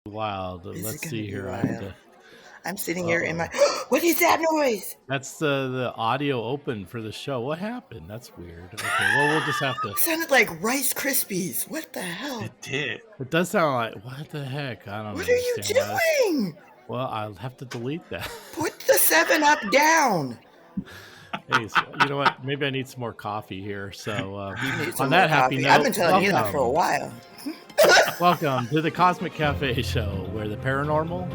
Wild. Is Let's it see gonna be here. wild? I'm sitting here in Uh-oh. my. What is that noise? That's the audio open for the show. What happened? That's weird. Okay, well, we'll just have to. It sounded like Rice Krispies. What the hell? It did. It does sound like, what the heck? I don't What are you understand why. doing? Well, I'll have to delete that. Put the 7-Up down. Hey, so, you know what? Maybe I need some more coffee here. So You need some on more that happy coffee. note, I've been telling you that for a while. Welcome to the Cosmic Cafe Show, where the paranormal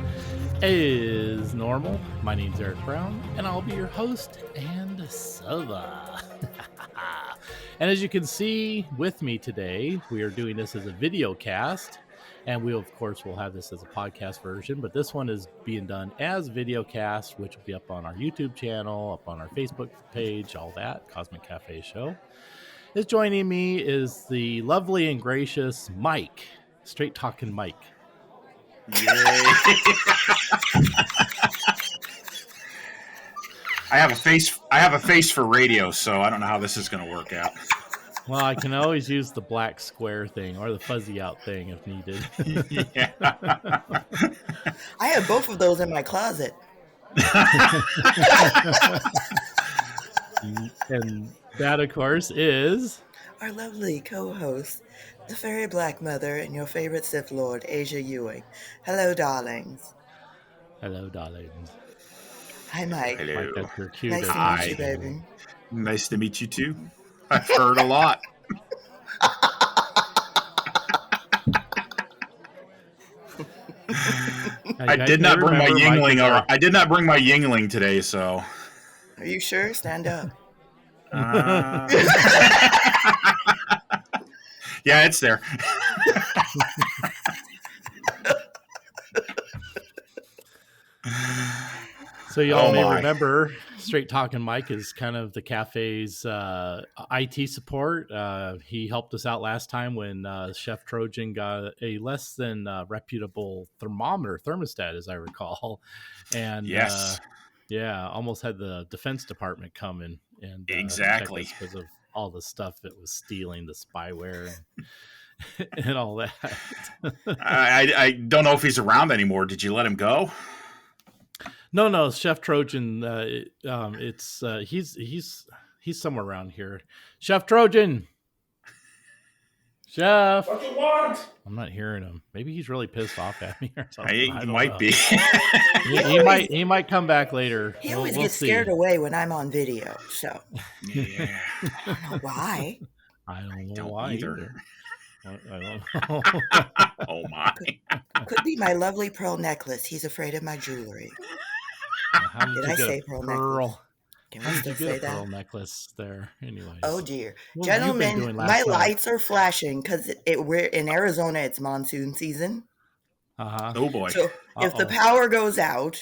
is normal. My name's Eric Brown, and I'll be your host and server. And as you can see with me today, we are doing this as a video cast, and we, of course, will have this as a podcast version, but this one is being done as video cast, which will be up on our YouTube channel, up on our Facebook page, all that, Cosmic Cafe Show. Is joining me is the lovely and gracious Mike, Straight Talkin' Mike. Yay. I have a face for radio, so I don't know how this is going to work out. Well, I can always use the black square thing or the fuzzy out thing if needed. Yeah. I have both of those in my closet. And that, of course, is Our lovely co-host, the Fairy Black Mother, and your favorite Sith Lord, Asia Ewing. Hello, darlings. Hello, darlings. Hi, Mike. Hello. Mike, that's your cue. Nice to Hi. meet you, baby. Nice to meet you too. I've heard a lot. I did not bring my Yingling. I did not bring my Yingling today, so. Are you sure? Stand up. Yeah, it's there. So y'all may remember Straight Talkin' Mike is kind of the cafe's IT support. He helped us out last time when Chef Trojan got a less than reputable thermostat, as I recall. And yes. Almost had the Defense Department come and exactly because of all the stuff that was stealing, the spyware and all that. I don't know if he's around anymore. Did you let him go? No, Chef Trojan. He's somewhere around here. Chef Trojan. Chef. What you want? I'm not hearing him. Maybe he's really pissed off at me or something. He might be. he might come back later. He always gets scared away when I'm on video. So yeah, I don't know why. I don't know why either. I don't know. Oh my! Could be my lovely pearl necklace. He's afraid of my jewelry. Did I say pearl necklace? Can I still say that? Pearl necklace there. Anyways. Oh dear, gentlemen, my lights are flashing because we're in Arizona. It's monsoon season. Oh boy! So if the power goes out,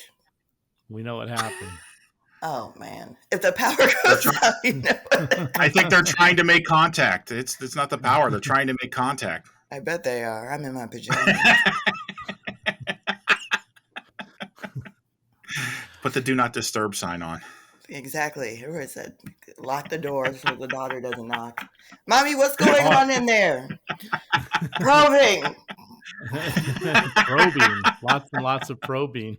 we know what happened. Oh man! If the power goes out, you know. I think they're trying to make contact. It's not the power; they're trying to make contact. I bet they are. I'm in my pajamas. Put the "Do Not Disturb" sign on. Exactly. Everybody said, lock the door so the daughter doesn't knock. Mommy, what's going on in there? Probing. Probing. Lots and lots of probing.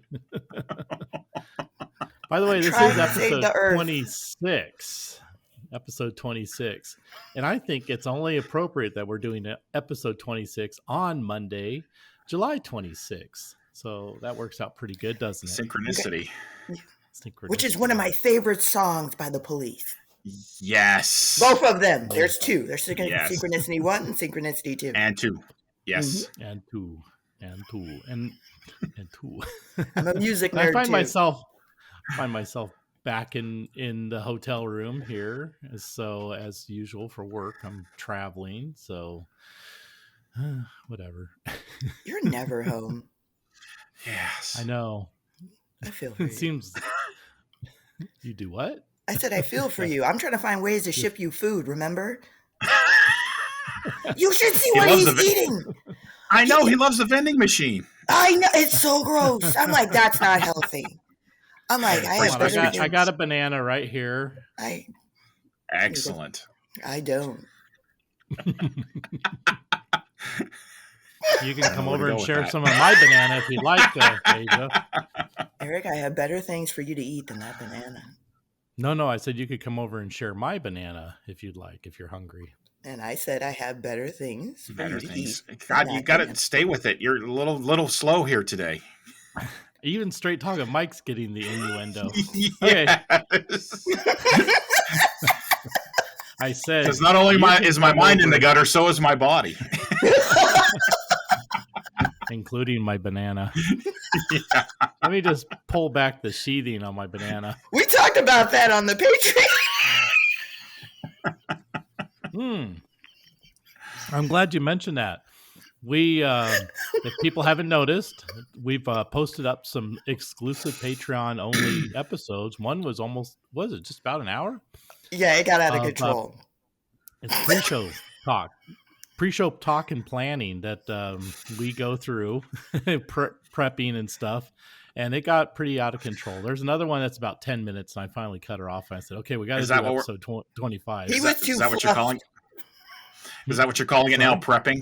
By the way, this is episode 26. Episode 26. And I think it's only appropriate that we're doing episode 26 on Monday, July 26th. So that works out pretty good, doesn't it? Synchronicity. Okay. Which is one of my favorite songs by the Police. Yes. Both of them. There's two. There's Synchronicity 1 and Synchronicity 2. And 2. Yes. Mm-hmm. And 2. And 2. I'm a music nerd, I find myself back in the hotel room here. So as usual for work, I'm traveling. So whatever. You're never home. Yes. I know. I feel for you. It seems. You do what? I said I feel for you. I'm trying to find ways to ship you food, remember? You should see what he's eating. I know. He loves the vending machine. I know. It's so gross. I'm like, that's not healthy. I'm like, I got a banana right here. Excellent. I don't. You can I don't come know where to over go and with share that. some of my banana if you'd like, Asia. Eric, I have better things for you to eat than that banana. No, I said you could come over and share my banana if you'd like, if you're hungry. And I said I have better things for Better you to eat. things. than God, you that got to banana. stay with it. You're a little slow here today. Even straight talking, Mike's getting the innuendo. Okay. Yes. I said, Because not only you can is my come mind in the over, gutter, so is my body. including my banana. Yeah. Let me just pull back the sheathing on my banana. We talked about that on the Patreon. I'm glad you mentioned that. We, if people haven't noticed, we've posted up some exclusive Patreon only episodes. One was just about an hour? Yeah, it got out of control. It's pre-show talk and planning that we go through, prepping and stuff. And it got pretty out of control. There's another one that's about 10 minutes, and I finally cut her off. And I said, okay, we got to do episode 25. He was too Is that what you're calling? Is that what you're calling it now? Prepping?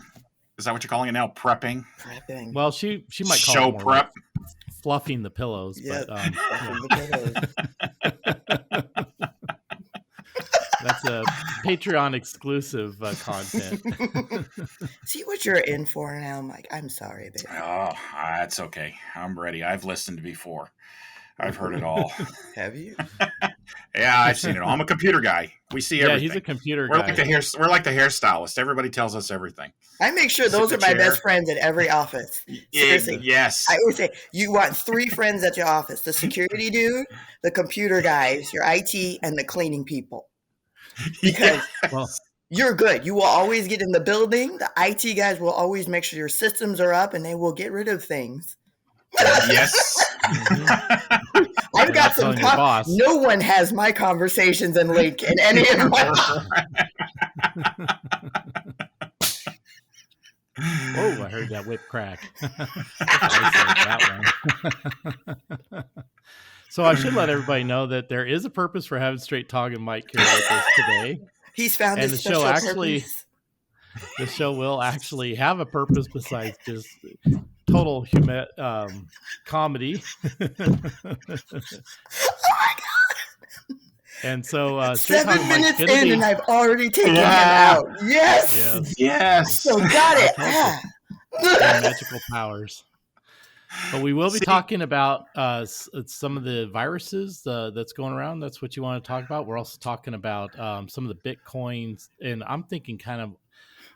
Is that what you're calling it now? Prepping? Prepping. Well, she might call show it more prep. like fluffing the pillows. Yeah, But fluffing the pillows. that's a Patreon exclusive content. See what you're in for now, Mike. I'm sorry, baby. Oh, that's okay. I'm ready. I've listened before. I've heard it all. Have you? Yeah, I've seen it all. I'm a computer guy. We see everything. He's a computer we're guy. We're like the hairstylist. Everybody tells us everything. I make sure those are my best friends at every office. Seriously. Yes. I always say, you want 3 friends at your office. The security dude, the computer guys, your IT, and the cleaning people. Because you're good. You will always get in the building. The IT guys will always make sure your systems are up, and they will get rid of things. Yes. Mm-hmm. I've got some boss. No one has my conversations and link in any of my. Whoa! I heard that whip crack. that one. So I should let everybody know that there is a purpose for having Straight Talk and Mike here with us today. He's found his special purpose. The show will actually have a purpose besides just total comedy. Oh my god! And so 7 minutes in, and I've already taken him out. Yes. So got it. Magical powers. But we will be talking about some of the viruses that's going around. That's what you want to talk about. We're also talking about some of the Bitcoins, and I'm thinking kind of,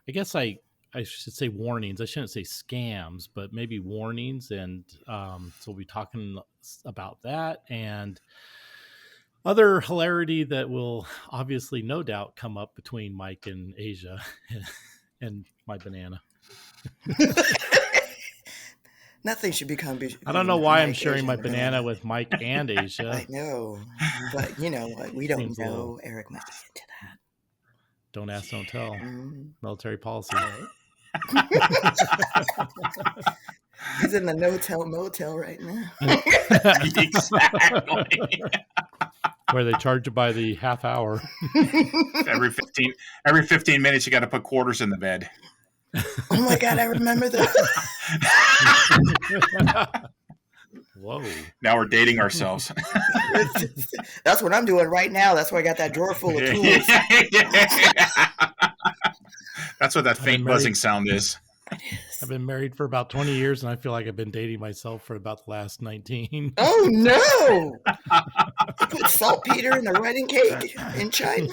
I guess I should say warnings. I shouldn't say scams, but maybe warnings. And so we'll be talking about that and other hilarity that will obviously no doubt come up between Mike and Asia and my banana. Nothing should become. I don't know why I'm sharing my banana with Mike and Asia. I know, but you know what? We don't know. Eric might be into that. Don't ask, don't tell. Military policy. He's in the no-tell motel right now. Exactly. Where they charge you by the half hour. Every 15 minutes, you got to put quarters in the bed. Oh my god, I remember that. Whoa. Now we're dating ourselves. That's what I'm doing right now. That's why I got that drawer full of tools. That's what that faint buzzing sound is. I've been married for about 20 years, and I feel like I've been dating myself for about the last 19. Oh, no. You put saltpeter in the wedding cake in China?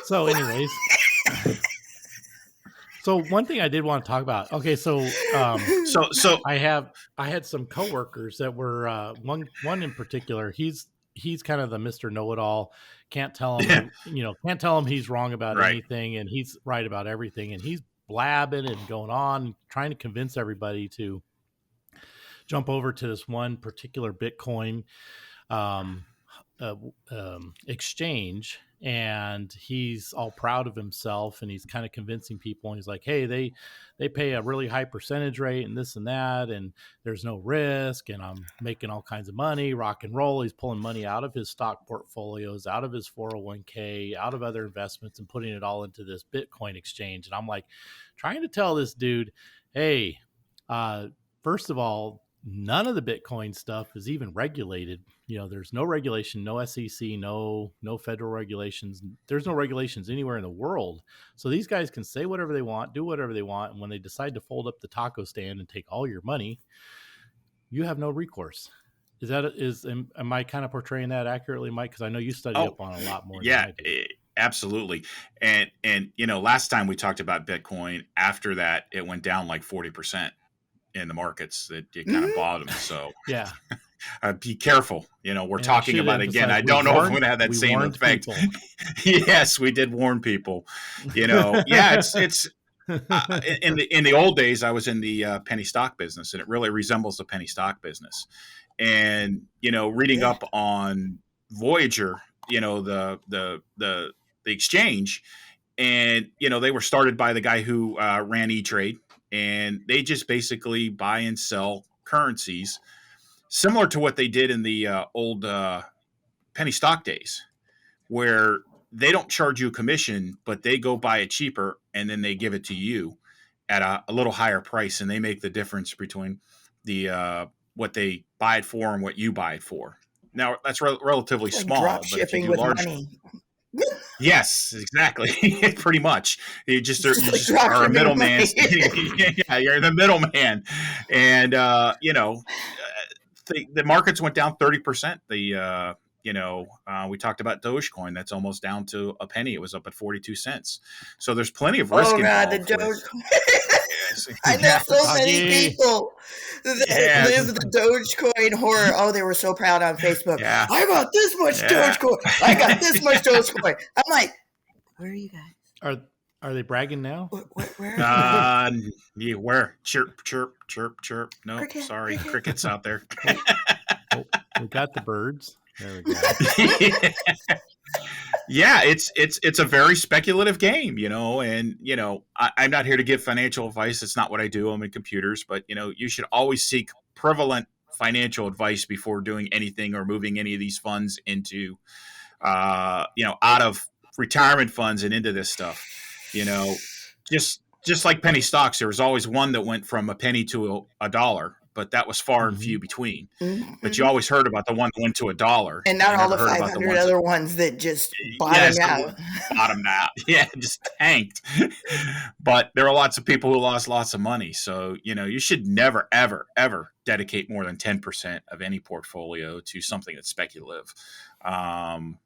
So anyways, so one thing I did want to talk about. Okay, so I had some coworkers that were one in particular. He's kind of the Mr. Know-it-all. Can't tell him, can't tell him he's wrong about anything, and he's right about everything. And he's blabbing and going on, trying to convince everybody to jump over to this one particular Bitcoin exchange. and he's all proud of himself, and he's kind of convincing people, and he's like, hey, they pay a really high percentage rate and this and that, and there's no risk, and I'm making all kinds of money, rock and roll. He's pulling money out of his stock portfolios, out of his 401k, out of other investments, and putting it all into this Bitcoin exchange. And I'm like trying to tell this dude, hey, first of all, none of the Bitcoin stuff is even regulated. There's no regulation, no SEC, no federal regulations. There's no regulations anywhere in the world. So these guys can say whatever they want, do whatever they want. And when they decide to fold up the taco stand and take all your money, you have no recourse. Am I kind of portraying that accurately, Mike? Because I know you study up on a lot more. Yeah, than I do. Absolutely. And last time we talked about Bitcoin, after that, it went down like 40% in the markets. It kind of bottomed. So yeah. Be careful. We're talking about, again, I don't know if we're going to have that same effect. Yes, we did warn people. It's in the old days, I was in the penny stock business, and it really resembles the penny stock business. And reading up on Voyager, the exchange, and they were started by the guy who ran E-Trade, and they just basically buy and sell currencies, similar to what they did in the old penny stock days, where they don't charge you a commission, but they go buy it cheaper, and then they give it to you at a little higher price, and they make the difference between the what they buy it for and what you buy it for. Now, that's relatively small. Drop shipping with money. Yes, exactly. Pretty much. You just are a middleman. Yeah, you're the middleman. And, the markets went down 30%. We talked about Dogecoin. That's almost down to a penny. It was up at 42 cents. So there's plenty of risk involved. The Dogecoin. I know so many people that live the Dogecoin horror. Oh, they were so proud on Facebook. Yeah. I got this much Dogecoin. I got this much Dogecoin. I'm like, where are you guys? Are they bragging now? Where? Where? Chirp, chirp, chirp, chirp. No, cricket, sorry, crickets out there. We got the birds. There we go. Yeah, it's a very speculative game, and I'm not here to give financial advice. It's not what I do. I'm in computers, but you should always seek prevalent financial advice before doing anything or moving any of these funds into, out of retirement funds and into this stuff. Just like penny stocks, there was always one that went from a penny to a dollar, but that was far and few between. Mm-hmm. But you always heard about the one that went to $1. And not all the 500 other ones that just bottomed out. Bottomed out. Yeah, just tanked. But there are lots of people who lost lots of money. So, you should never, ever, ever dedicate more than 10% of any portfolio to something that's speculative. And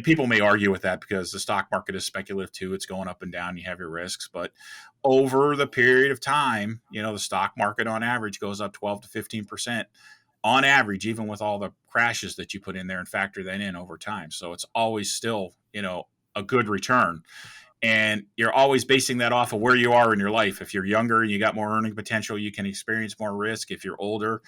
people may argue with that because the stock market is speculative too. It's going up and down. You have your risks, but over the period of time, the stock market on average goes up 12 to 15% on average, even with all the crashes that you put in there and factor that in over time. So it's always still, a good return. And you're always basing that off of where you are in your life. If you're younger and you got more earning potential, you can experience more risk. If you're older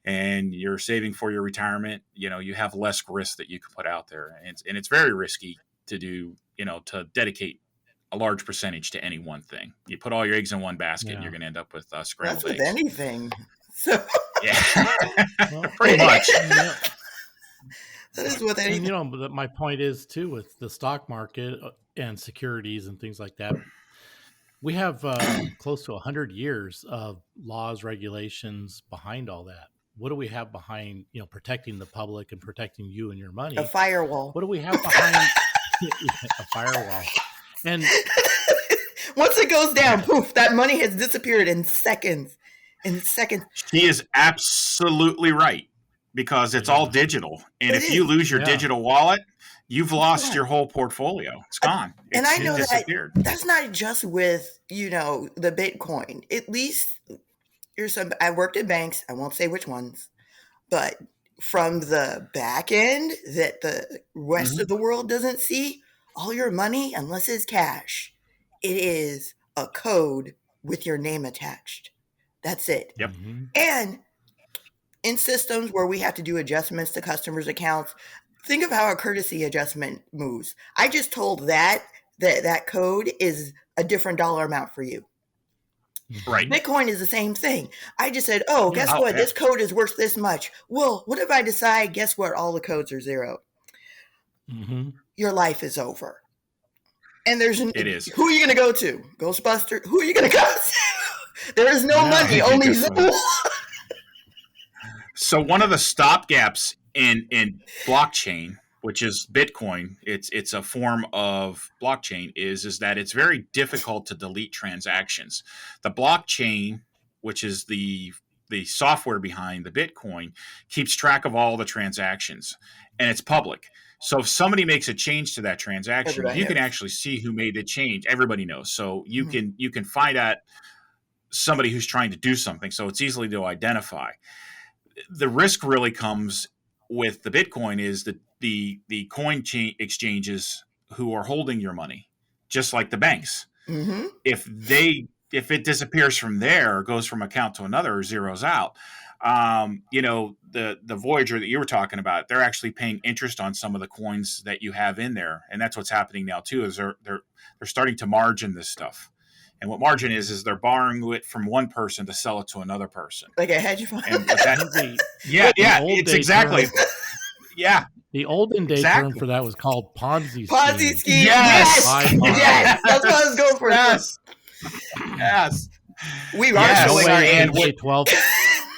and you're saving for your retirement, you have less risk that you can put out there. And it's very risky to do, to dedicate a large percentage to any one thing. You put all your eggs in one basket, and you're going to end up with scrambled eggs. That's with anything. So. Yeah, well, pretty much. That is with anything. And, my point is too, with the stock market and securities and things like that, we have close to 100 years of laws, regulations behind all that. What do we have behind, protecting the public and protecting you and your money? A firewall. What do we have behind a firewall? And once it goes down, poof, that money has disappeared in seconds. She is absolutely right, because it's all digital. And if you lose your digital wallet, you've lost your whole portfolio. It's gone. And I know that's not just with, the Bitcoin. At least I worked at banks. I won't say which ones, but from the back end that the rest of the world doesn't see, all your money, unless it's cash, it is a code with your name attached. That's it. Yep. And in systems where we have to do adjustments to customers' accounts, think of how a courtesy adjustment moves. I just told that code is a different dollar amount for you. Right. Bitcoin is the same thing. I just said, oh, guess what? This code is worth this much. Well, what if I decide, guess what? All the codes are zero. Mm-hmm. Your life is over. And it is. Who are you going to go to? Ghostbuster? Who are you going to go to? There is no money, only zero. So one of the stopgaps in blockchain, which is Bitcoin, it's a form of blockchain, is that it's very difficult to delete transactions. The blockchain, which is the software behind the Bitcoin, keeps track of all the transactions, and it's public. So if somebody makes a change to that transaction, you can actually see who made the change. Everybody knows. So you can find out somebody who's trying to do something. So it's easily to identify. The risk really comes with the Bitcoin is that the coin exchanges who are holding your money, just like the banks. Mm-hmm. If it disappears from there, or goes from account to another, or zeroes out, the Voyager that you were talking about, they're actually paying interest on some of the coins that you have in there, and that's what's happening now too. Is they're starting to margin this stuff. And what margin is they're borrowing it from one person to sell it to another person. Like a hedge fund. It's exactly. Yeah. The olden day term for that was called Ponzi scheme. Ponzi scheme. Yes. Yes. That's what I was going for. Yes. We are showing our age.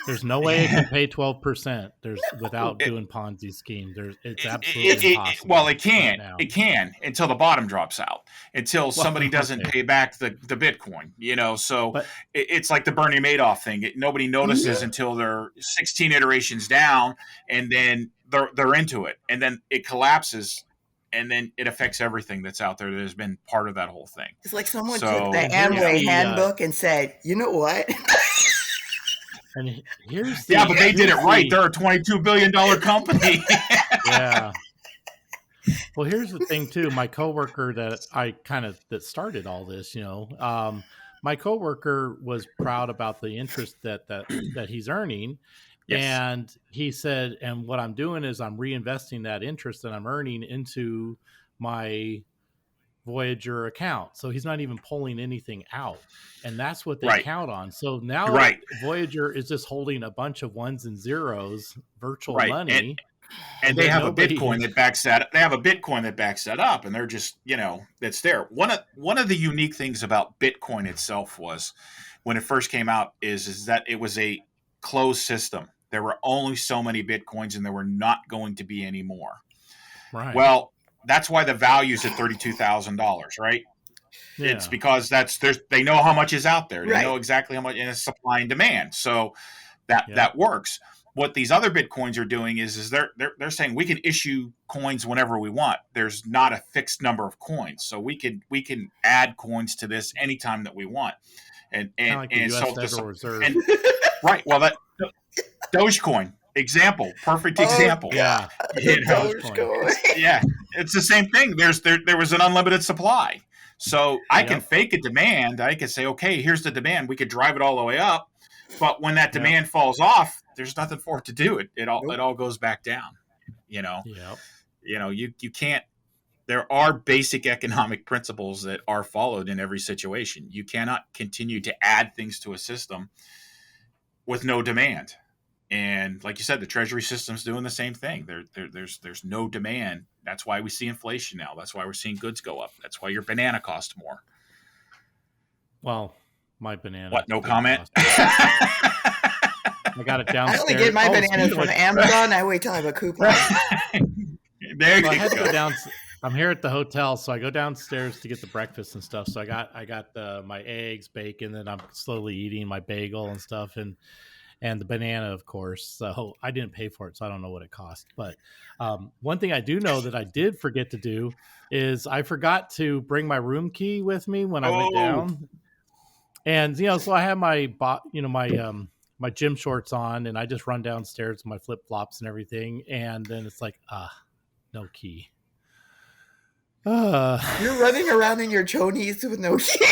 There's no way it can pay 12%. Without doing Ponzi scheme. It's absolutely impossible. Well, it can. Right, it can until the bottom drops out. Until somebody doesn't pay back the Bitcoin. So it's like the Bernie Madoff thing. Nobody notices until they're 16 iterations down, and then they're into it, and then it collapses. And then it affects everything that's out there that has been part of that whole thing. It's like someone took the Amway handbook and said, you know what? And here's but they did it right. They're a $22 billion company. Yeah. Well, here's the thing too. My coworker that started all this, my coworker was proud about the interest that he's earning. Yes. And he said, and what I'm doing is I'm reinvesting that interest that I'm earning into my Voyager account. So he's not even pulling anything out. And that's what they count on. So now Voyager is just holding a bunch of ones and zeros, virtual money. And they have a Bitcoin that backs that. They have a Bitcoin that backs that up, and they're just, that's there. One of the unique things about Bitcoin itself was, when it first came out, is that it was a closed system. There were only so many Bitcoins, and there were not going to be any more. Right. Well, that's why the value's at $32,000, right? Yeah. It's because they know how much is out there. They know exactly how much, and it's supply and demand. So that works. What these other Bitcoins are doing is they're saying we can issue coins whenever we want. There's not a fixed number of coins, so we can add coins to this anytime that we want. And like the US Federal Reserve. Right. Well, that Dogecoin example, perfect example. Yeah. Dogecoin. Yeah, it's the same thing. There was an unlimited supply, so I can fake a demand. I can say, okay, here's the demand. We could drive it all the way up, but when that demand falls off, there's nothing for it to do. It all goes back down. You can't. There are basic economic principles that are followed in every situation. You cannot continue to add things to a system with no demand. And like you said, the Treasury system's doing the same thing. There's no demand. That's why we see inflation now. That's why we're seeing goods go up. That's why your banana costs more. Well, my banana. What? No comment? I got it downstairs. I only get my bananas from Amazon. I wait till I have a coupon. There you go. Go down. I'm here at the hotel, so I go downstairs to get the breakfast and stuff. So I got my eggs, bacon, and I'm slowly eating my bagel and stuff, and the banana, of course. So I didn't pay for it, so I don't know what it cost. But one thing I do know that I did forget to do is I forgot to bring my room key with me when I went down. And so I had my my gym shorts on, and I just run downstairs with my flip flops and everything, and then it's like no key. You're running around in your chonies with no key.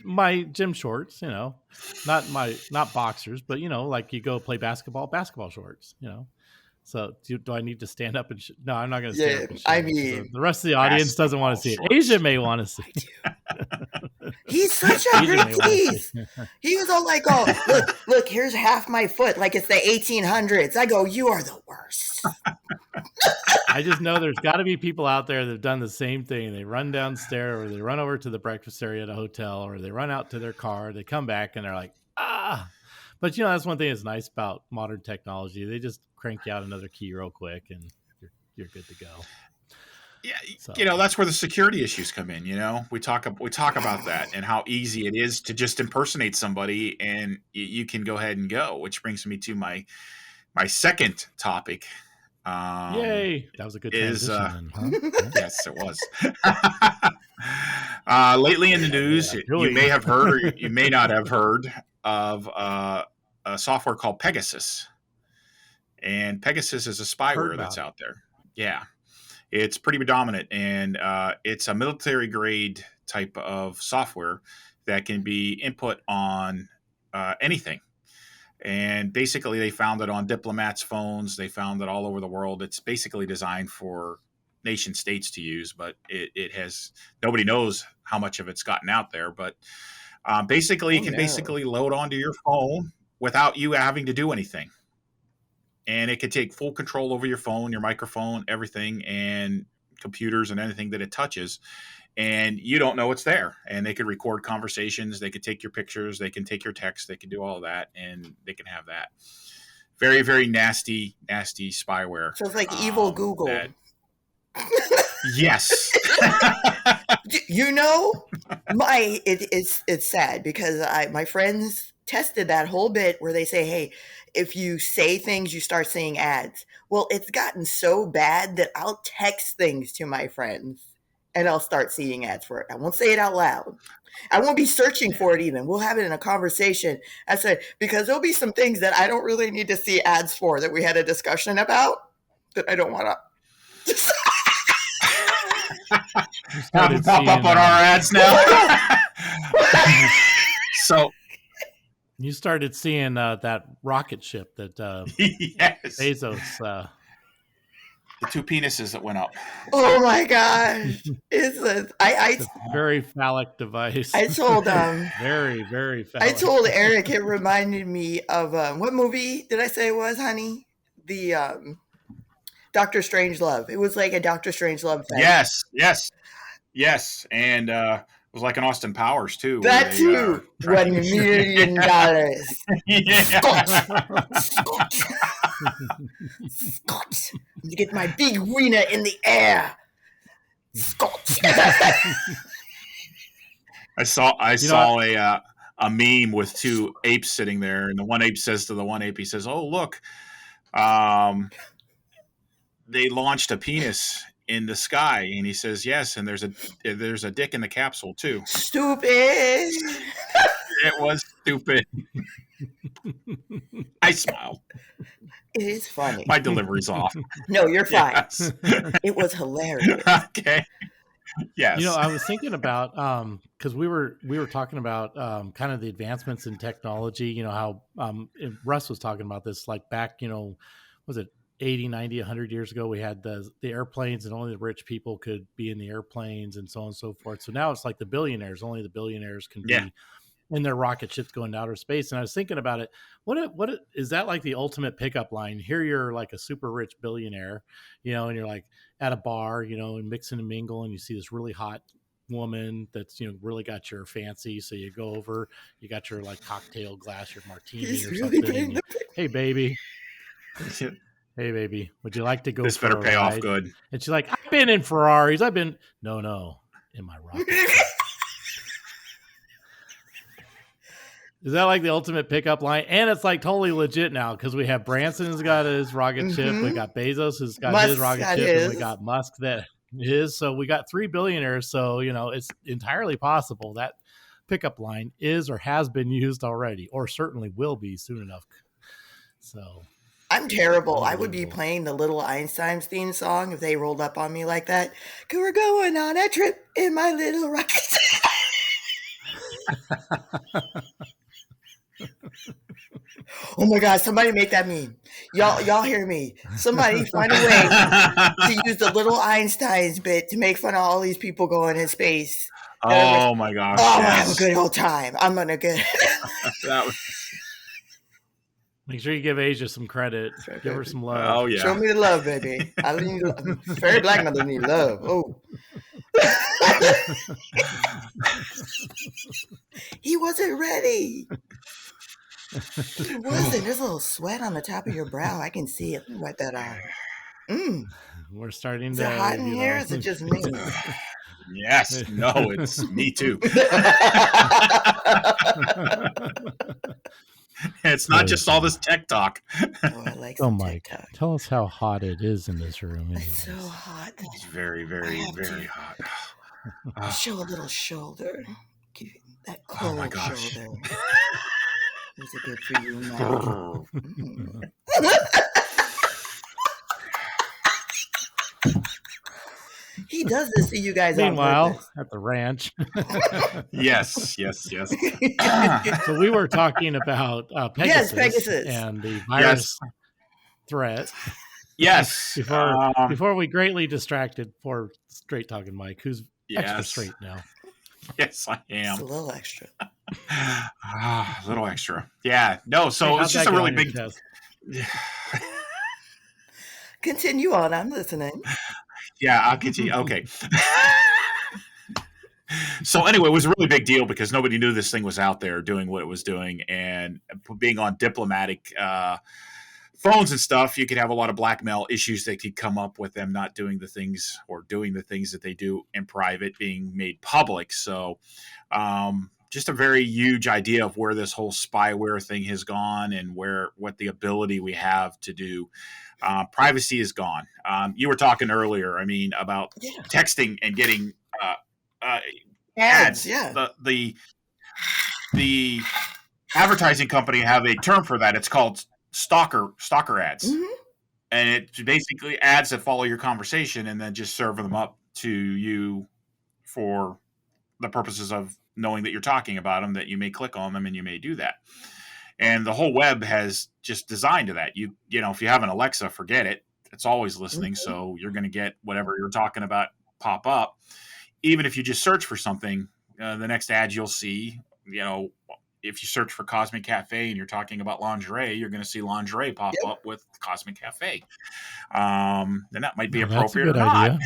My gym shorts, not boxers, but like you go play basketball shorts, So do I need to stand up and no, I'm not going to stand up and show I it, 'cause mean, the rest of the audience doesn't want to see it. shorts. Asia may want to see I it. do. He's such a Asia may great wanna see tease. He was all like, oh, look, here's half my foot, like it's the 1800s. I go, you are the worst. I just know there's got to be people out there that have done the same thing. They run downstairs, or they run over to the breakfast area at a hotel, or they run out to their car. They come back and they're like, ah. But that's one thing that's nice about modern technology. They just crank you out another key real quick, and you're good to go. Yeah, So. That's where the security issues come in. We talk about that and how easy it is to just impersonate somebody, and you can go ahead and go. Which brings me to my second topic. Yay! That was a good transition. Huh? Yes, it was. Lately in the news, you may have heard or you may not have heard of a software called Pegasus. And Pegasus is a spyware that's out there. Yeah. It's pretty predominant, and it's a military-grade type of software that can be input on anything. And basically, they found it on diplomats' phones. They found it all over the world. It's basically designed for nation states to use, but it has nobody knows how much of it's gotten out there. But basically, it can basically load onto your phone without you having to do anything. And it can take full control over your phone, your microphone, everything, and computers and anything that it touches. And you don't know it's there. And they could record conversations. They could take your pictures. They can take your text. They can do all of that, and they can have that. Very, very nasty, nasty spyware. So it's like evil Google. Yes. It's sad because my friends tested that whole bit where they say, hey, if you say things, you start seeing ads. Well, it's gotten so bad that I'll text things to my friends and I'll start seeing ads for it. I won't say it out loud. I won't be searching for it even. We'll have it in a conversation. I said, because there'll be some things that I don't really need to see ads for that we had a discussion about that I don't want to have them pop up on our ads now. So you started seeing that rocket ship that yes. Bezos. The two penises that went up. Oh my gosh! It's a very phallic device. I told very, very phallic. I told Eric it reminded me of what movie did I say it was, honey? The Doctor Strangelove. It was like a Doctor Strangelove thing. Yes, and it was like an Austin Powers too. That too. $1 million. Scott. To get my big wiener in the air. Scott. I saw a meme with two apes sitting there, and the one ape says to the one ape, he says, "Oh, look, they launched a penis in the sky," and he says, "Yes, and there's a dick in the capsule too." Stupid. It was stupid. I smiled. It is funny. My delivery's off. No, you're fine. Yes. It was hilarious. Okay. Yes. I was thinking about because we were talking about kind of the advancements in technology. How Russ was talking about this, like back, was it 80, 90, 100 years ago, we had the airplanes, and only the rich people could be in the airplanes and so on and so forth. So now it's like the billionaires, only the billionaires can be in their rocket ships going to outer space. And I was thinking about it. What is that like the ultimate pickup line? Here you're like a super rich billionaire, and you're like at a bar, and mix and mingle, and you see this really hot woman that's really got your fancy. So you go over, you got your like cocktail glass, your martini or something. Hey baby. Hey, baby, would you like to go? This better pay ride? off good. And she's like, I've been in Ferraris. No, in my rocket. Is that like the ultimate pickup line? And it's like totally legit now because we have Branson's got his rocket ship. We got Bezos has got his rocket ship. And we got Musk that is. So we got 3 billionaires. So, it's entirely possible that pickup line is or has been used already, or certainly will be soon enough. So I'm terrible. I would be playing the Little Einsteins theme song if they rolled up on me like that. We're going on a trip in my little rocket. Oh my God, somebody make that meme. Y'all hear me. Somebody find a way to use the little Einstein's bit to make fun of all these people going in space. Oh my gosh. I'm gonna have a good old time. I'm gonna get Make sure you give Asia some credit. Give her some love. Oh yeah. Show me the love, baby. I need fairy black mother need love. Oh. He wasn't ready. He wasn't. There's a little sweat on the top of your brow. I can see it. Let me wipe that off. We're starting Is to. it hot in here? Is it just me? Yes. No, it's me too. It's not just all this tech talk. Oh, I like some Mike, TikTok. Tell us how hot it is in this room. Anyways. It's so hot. It's very, very, very hot. Show a little shoulder. Give you that cold oh my gosh. shoulder. Is it good for you, Mike? He does this to you guys. Meanwhile, at the ranch. Yes. So we were talking about Pegasus and the virus threat. Yes. Before we greatly distracted poor straight talking Mike, who's extra straight now. Yes, I am. Just a little extra. A little extra. Yeah. No, so it's just a really big test. Continue on. I'm listening. Yeah, I'll continue. Okay. So anyway, it was a really big deal because nobody knew this thing was out there doing what it was doing, and being on diplomatic phones and stuff, you could have a lot of blackmail issues that could come up with them not doing the things or doing the things that they do in private being made public. So just a very huge idea of where this whole spyware thing has gone and what the ability we have to do. Privacy is gone. You were talking earlier, about texting and getting ads. Yeah. The advertising company have a term for that. It's called stalker ads. Mm-hmm. And it's basically ads that follow your conversation and then just serve them up to you for the purposes of knowing that you're talking about them, that you may click on them and you may do that. And the whole web has just designed to that. You know, if you have an Alexa, forget it. It's always listening. Mm-hmm. So you're going to get whatever you're talking about pop up. Even if you just search for something, the next ad you'll see, if you search for Cosmic Cafe and you're talking about lingerie, you're going to see lingerie pop up with Cosmic Cafe. Then that might be appropriate or not. Idea.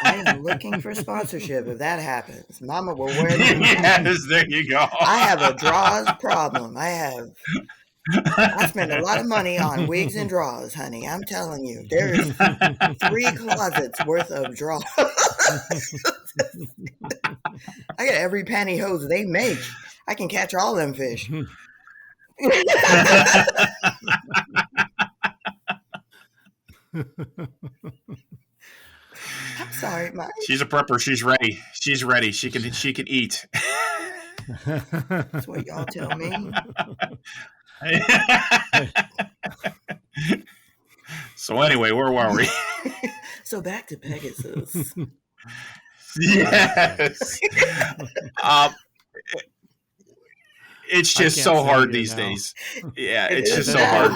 I am looking for sponsorship if that happens. Mama will wear them. Yes, there you go. I have a draws problem. I spend a lot of money on wigs and draws, honey. I'm telling you. There's 3 closets worth of draws. I got every pantyhose they make. I can catch all them fish. I'm sorry, Mike. She's a prepper. She's ready. She can eat. That's what y'all tell me. So anyway, where were we? So back to Pegasus. Yes. It's just so hard these days. Yeah, it's just so hard.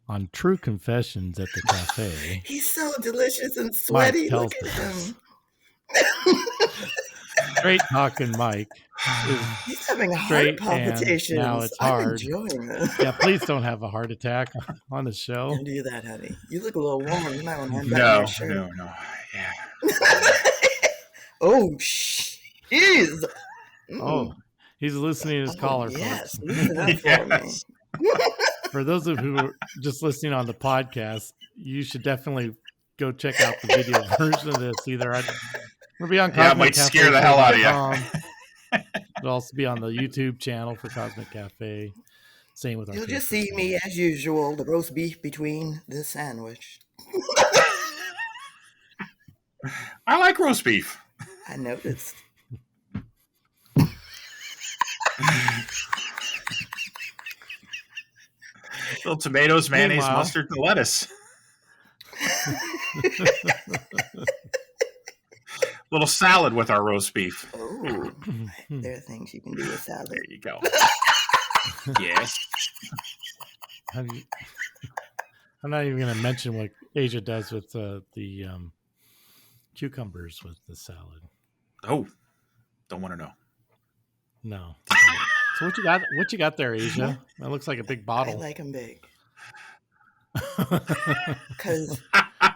On True Confessions at the Cafe. He's so delicious and sweaty. Look at him. Straight talking Mike. He's having a heart palpitation. Now it's hard. I'm enjoying this. Yeah, please don't have a heart attack on the show. Don't do that, honey. You look a little warm. You might want to unbutton your shirt. No. Yeah. Oh, jeez. Oh, he's loosening his collar. Yes, loosen up for me. For those of you who are just listening on the podcast, you should definitely go check out the video version of this. It'll be on Cosmic it might Cafe scare the hell out of you. It'll also be on the YouTube channel for Cosmic Cafe. Same with our. You'll just see me as usual, the roast beef between the sandwich. I like roast beef. I noticed. Little tomatoes, mayonnaise, mustard, and lettuce. little salad with our roast beef. Oh, there are things you can do with salad. There you go. Yes. I'm not even going to mention what Asia does with the cucumbers with the salad. Oh, don't want to know. No. So what you got there, Asia? That looks like a big bottle. I like them big. Because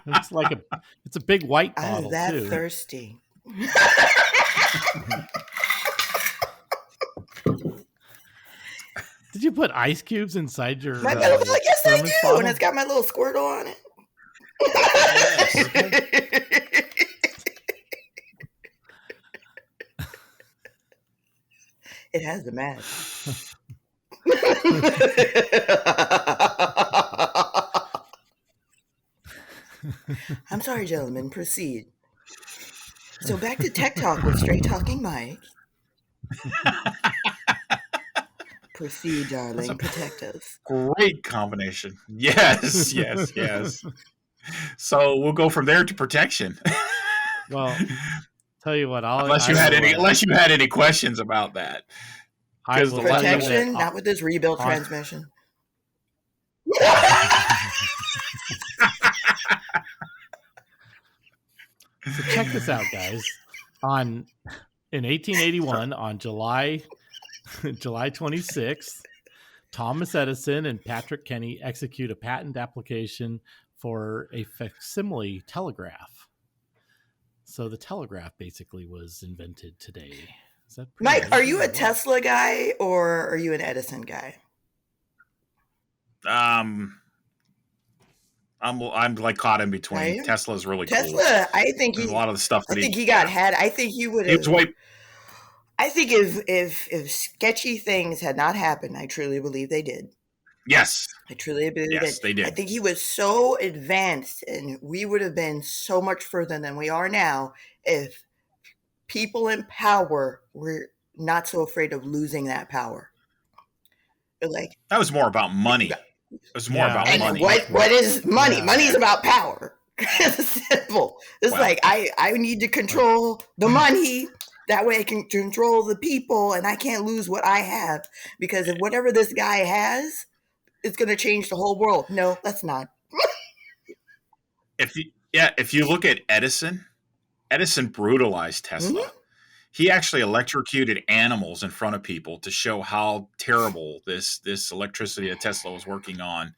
it's a big white bottle. I'm that too. thirsty. Did you put ice cubes inside your? My little, yes, I do, bottle? And it's got my little Squirtle on it. It has the mask. I'm sorry, gentlemen. Proceed. So back to Tech Talk with Straight Talking Mike. Proceed, darling. Protect us. Great combination. Yes, yes, yes. So we'll go from there to protection. Well, tell you what, unless you had any questions about that. Protection, not with this rebuilt transmission. So check this out, guys. In 1881, on July 26th, Thomas Edison and Patrick Kenny execute a patent application for a facsimile telegraph. So the telegraph basically was invented today. Is that Mike, are you a Tesla guy or are you an Edison guy? I'm like caught in between. Right? Tesla's really cool. Tesla, I think a lot of the stuff. I think he got had. I think he would have. I think if sketchy things had not happened, I truly believe they did. Yes. I truly believe they did. I think he was so advanced, and we would have been so much further than we are now if people in power were not so afraid of losing that power. Like that was more about money. It was more about money. What is money? Yeah. Money is about power. It's simple. It's like I need to control the money. That way I can control the people and I can't lose what I have. Because if whatever this guy has, it's going to change the whole world. No, that's not. If you look at Edison brutalized Tesla. Mm-hmm. He actually electrocuted animals in front of people to show how terrible this electricity that Tesla was working on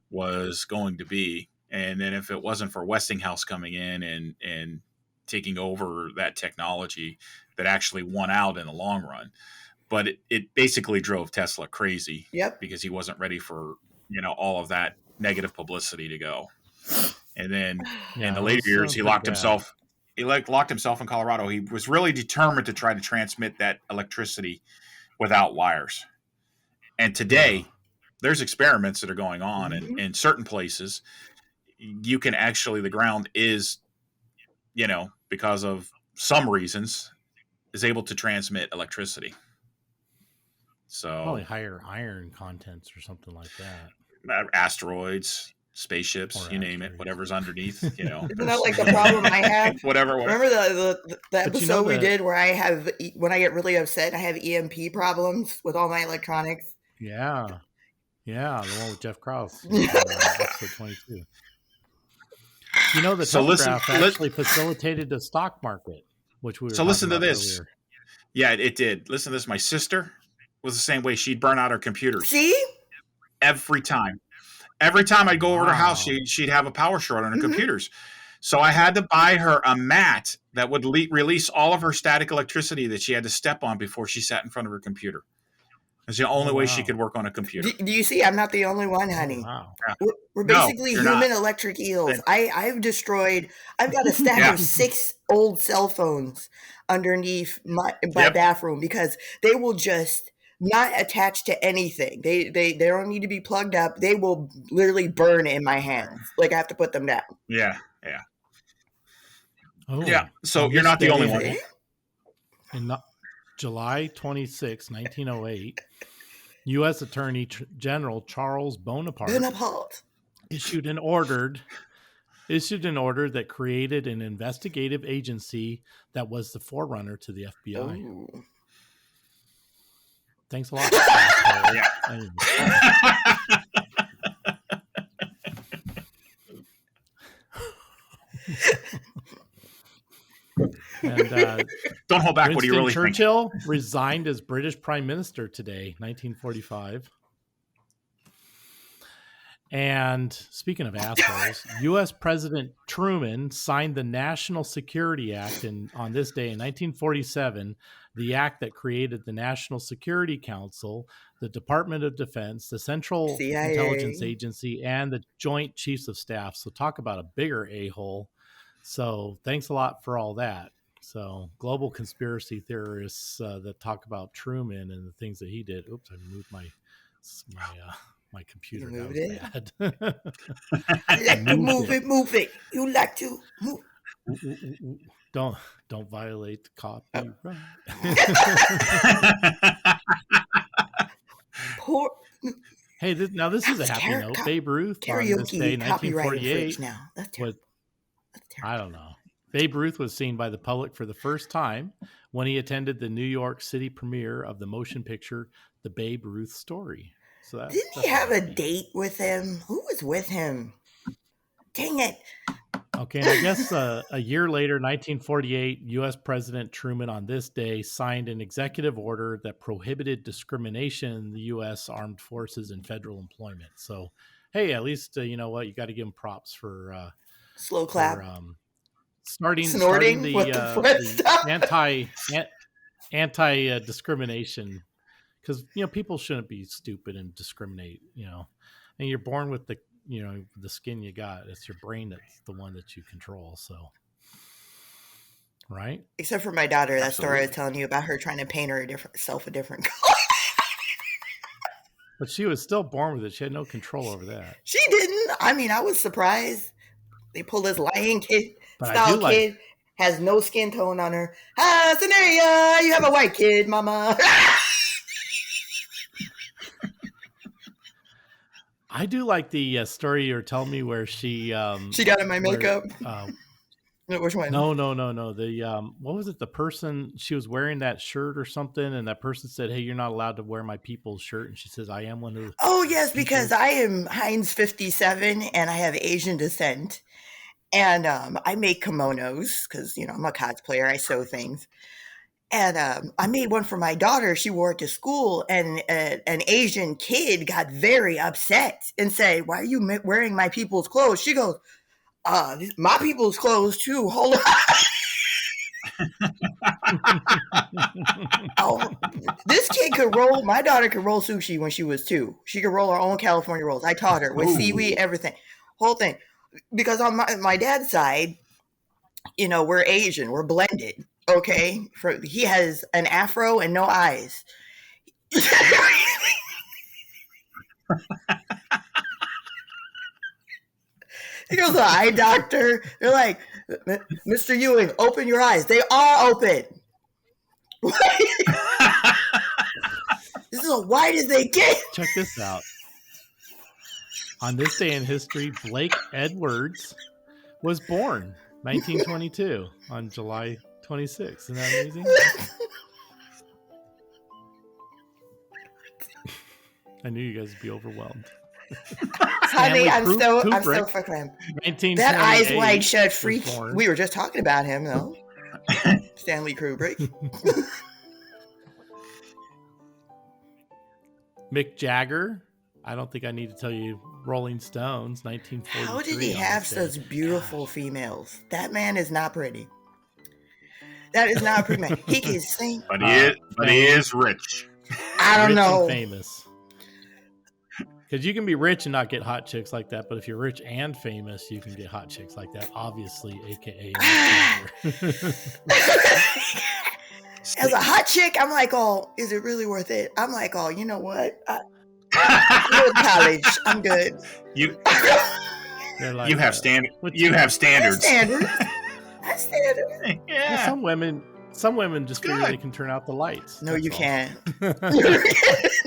was going to be. And then if it wasn't for Westinghouse coming in and taking over that technology, that actually won out in the long run. But it basically drove Tesla crazy. Yep. Because he wasn't ready for all of that negative publicity to go. And then in the later years, he locked himself. He locked himself in Colorado. He was really determined to try to transmit that electricity without wires. And today, there's experiments that are going on in certain places. You can actually, the ground is, because of some reasons, is able to transmit electricity. So probably higher iron contents or something like that. Asteroids. Spaceships, you name it, whatever's underneath, Isn't that like the problem I have? whatever. Remember the episode we did where when I get really upset, I have EMP problems with all my electronics? Yeah, the one with Jeff Krause, episode 22. The telegraph actually facilitated the stock market, which we were So listen to this. Earlier. Yeah, it did. Listen to this. My sister was the same way. She'd burn out her computers. See? Every time I'd go over to her house, she'd have a power short on her computers. So I had to buy her a mat that would release all of her static electricity that she had to step on before she sat in front of her computer. It's the only way she could work on a computer. Do you see? I'm not the only one, honey. Wow. We're basically human electric eels. I've got a stack of 6 old cell phones underneath my bathroom because they will just not attached to anything. They don't need to be plugged up. They will literally burn in my hands. Like I have to put them down. Yeah. Oh, yeah. So you're not the only one. In July 26, 1908, U.S. Attorney General Charles Bonaparte issued an order issued an order that created an investigative agency that was the forerunner to the FBI. Oh. Thanks a lot. And don't hold back Winston what you really Churchill think. resigned as British Prime Minister today, 1945. And speaking of assholes, U.S. President Truman signed the National Security Act on this day in 1947, the act that created the National Security Council, the Department of Defense, the Central CIA. Intelligence Agency, and the Joint Chiefs of Staff. So talk about a bigger a-hole. So thanks a lot for all that. So global conspiracy theorists that talk about Truman and the things that he did. Oops, I moved my computer. You moved it? Bad. I like to move it. You like to move. Don't violate copyright. Poor. Hey, this is a happy note. Babe Ruth on this day, 1948. Now. That's terrible. I don't know. Babe Ruth was seen by the public for the first time when he attended the New York City premiere of the motion picture The Babe Ruth Story. So didn't he have a date with him? Who was with him? Dang it. Okay, and I guess a year later, 1948, U.S. President Truman on this day signed an executive order that prohibited discrimination in the U.S. Armed Forces and federal employment. So, hey, at least, you know what? You got to give him props for... slow clap. Starting the anti discrimination, because people shouldn't be stupid and discriminate. And you're born with the skin you got. It's your brain that's the one that you control. So, right? Except for my daughter, that story I was telling you about her trying to paint her a different color. But she was still born with it. She had no control over that. She didn't. I mean, I was surprised. They pulled this Lion Kid style kid, has no skin tone on her. Scenario, you have a white kid, mama. I do like the story you're telling me where she got in my makeup. Which one? No. The what was it? The person, she was wearing that shirt or something, and that person said, "Hey, you're not allowed to wear my people's shirt." And she says, "I am one of the." Oh yes, because I am Heinz 57 and I have Asian descent, and I make kimonos because I'm a cosplayer. I sew things, and I made one for my daughter. She wore it to school, and an Asian kid got very upset and said, "Why are you wearing my people's clothes?" She goes, my people's clothes too. Hold on. Oh, this kid could roll. My daughter could roll sushi when she was 2. She could roll her own California rolls. I taught her with seaweed, everything, whole thing. Because on my dad's side, we're Asian, we're blended. Okay, he has an afro and no eyes. He goes to the eye doctor. They're like, "Mr. Ewing, open your eyes." They are open. This is as white as they get. Check this out. On this day in history, Blake Edwards was born 1922 on July 26th. Isn't that amazing? I knew you guys would be overwhelmed. Honey, I'm so fucking. That eyes wide shut freak. We were just talking about him, though. Stanley Kubrick. Mick Jagger. I don't think I need to tell you. Rolling Stones, 1943. How did he have such beautiful females? That man is not pretty. That is not a pretty man. He can sing, but he is rich. I don't know. Famous. Because you can be rich and not get hot chicks like that, but if you're rich and famous, you can get hot chicks like that. Obviously, aka. As a hot chick, I'm like, "Oh, is it really worth it?" I'm like, "Oh, you know what? Go to college. I'm good." You have standards. You have standards. That's standard. Yeah. Well, some women just figure they can turn out the lights. No, you can't.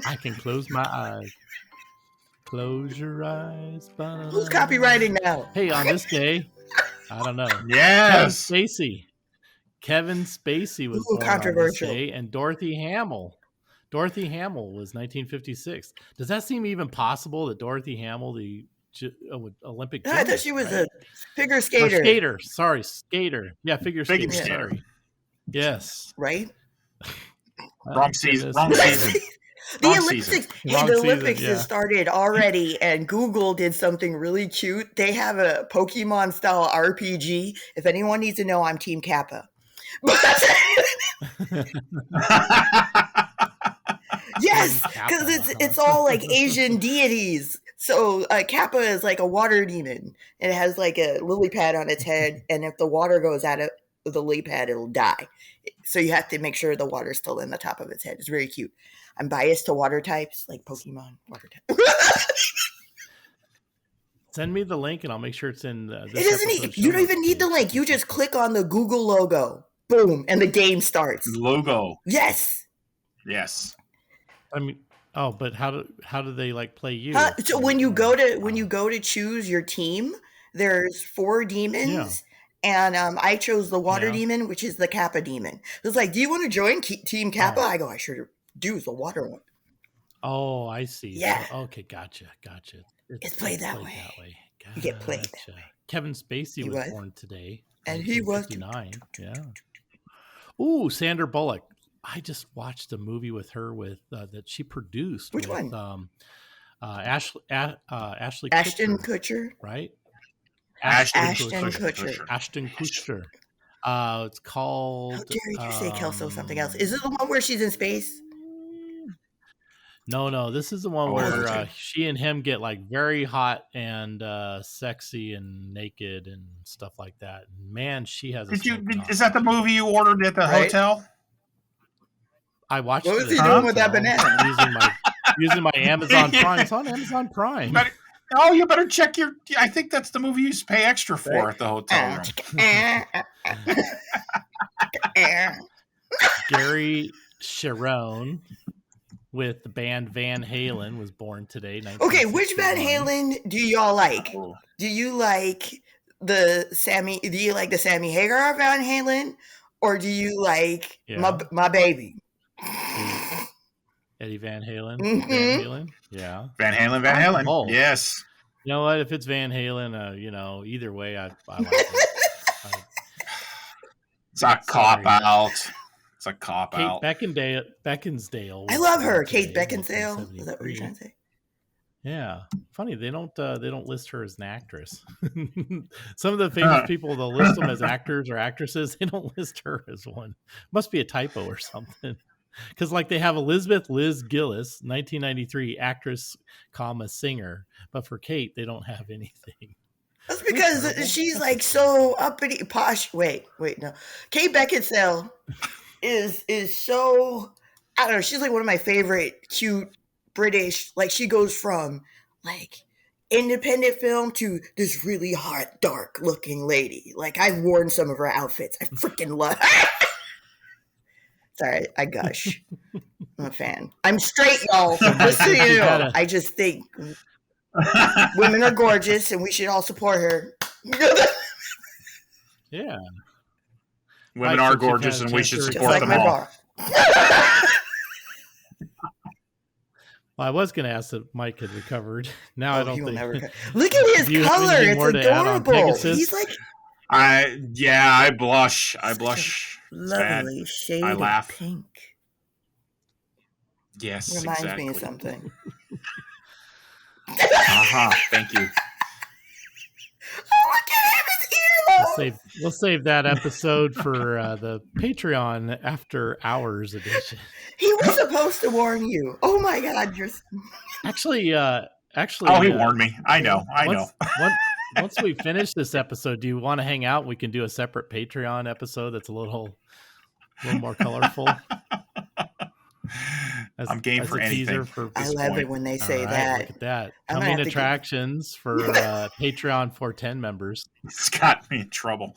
I can close my eyes. Close your eyes. Who's copywriting now? Hey, on this day, I don't know. Yes. Kevin Spacey was born on this day, and Dorothy Hamill. Dorothy Hamill was 1956. Does that seem even possible that Dorothy Hamill, the Olympic gymnast, I thought she was a figure skater. Skater. Yeah, figure skater. Sorry. Yes. Right? Wrong season. The Olympics has started already, and Google did something really cute. They have a Pokemon style RPG. If anyone needs to know, I'm Team Kappa. Yes, because it's all like Asian deities. So Kappa is like a water demon, and it has like a lily pad on its head, and if the water goes out of the lily pad, it'll die. So you have to make sure the water's still in the top of its head. It's very cute. I'm biased to water types, like Pokemon water types. Send me the link, and I'll make sure it's in this. It doesn't. You don't even need the link. You just click on the Google logo. Boom, and the game starts. Logo. Yes. I mean, but how do they like play you? So when you go to choose your team, there's 4 demons, and I chose the water demon, which is the Kappa demon. It's like, do you want to join Team Kappa? I go, I sure do. It's the water one. Oh, I see. Yeah. So, okay, gotcha. It's played that way. You get played that way. Kevin Spacey was born today, and he was 59. Yeah. Ooh, Sandra Bullock. I just watched a movie with her that she produced. Which one? Ashton Kutcher, right? Ashton Kutcher. It's called. How dare you say Kelso something else? Is it the one where she's in space? No. This is the one where she and him get like very hot and sexy and naked and stuff like that. Man, she has. Is that the movie you ordered at the hotel? I watched. What was he doing with that banana? using my Amazon Prime. It's on Amazon Prime. You better check your. I think that's the movie you pay extra for at the hotel room. Gary Cherone with the band Van Halen was born today. Okay, which Van Halen do y'all like? Do you like the Sammy Hagar Van Halen, or do you like my baby? Eddie Van Halen. Mm-hmm. Van Halen. Yeah. Van Halen. Oh. Yes. You know what? If it's Van Halen, either way, I like it. It's a cop out. It's a cop out. Kate Beckinsdale. I love her. Kate Beckinsale. Is that what you're trying to say? Yeah. Funny, they don't list her as an actress. Some of the famous people, they'll list them as actors or actresses. They don't list her as one. Must be a typo or something. Because like they have Elizabeth Liz Gillis, 1993, actress, singer. But for Kate, they don't have anything. That's because she's like so uppity, posh. Wait, no. Kate Beckinsale is so, I don't know. She's like one of my favorite cute British. Like she goes from like independent film to this really hot, dark looking lady. Like I've worn some of her outfits. I freaking love her. Sorry, I gush. I'm a fan. I'm straight, y'all. Just so you know, I just think women are gorgeous and we should all support her. Yeah. Women are gorgeous and we should support them all. Well, I was going to ask if Mike had recovered. Now I don't think. Look at his color. It's adorable. He's like. I blush. Lovely shade of pink. Yes, reminds me of something. Thank you. Oh, look at him! His earlobe. We'll save that episode for the Patreon After Hours edition. He was supposed to warn you. Oh my God, you're actually. Oh, he warned me. I know. Once we finish this episode, do you want to hang out? We can do a separate Patreon episode that's a little more colorful. I'm game for anything. I love it when they say that. Look at that. Coming attractions for Patreon 410 members. It's got me in trouble.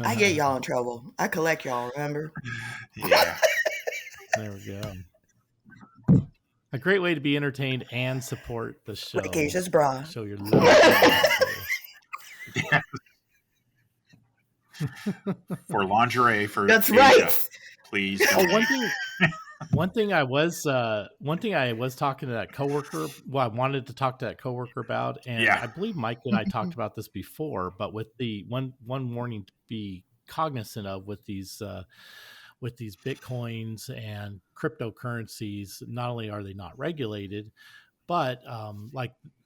I get y'all in trouble. I collect y'all, remember? Yeah. There we go. A great way to be entertained and support the show. Like Asia's bra. Show your love. For lingerie for That's Asia, right. please. One thing I was talking to that coworker. Well, I wanted to talk to that coworker about, and I believe Mike and I talked about this before. But with the one warning to be cognizant of with these bitcoins and cryptocurrencies, not only are they not regulated, but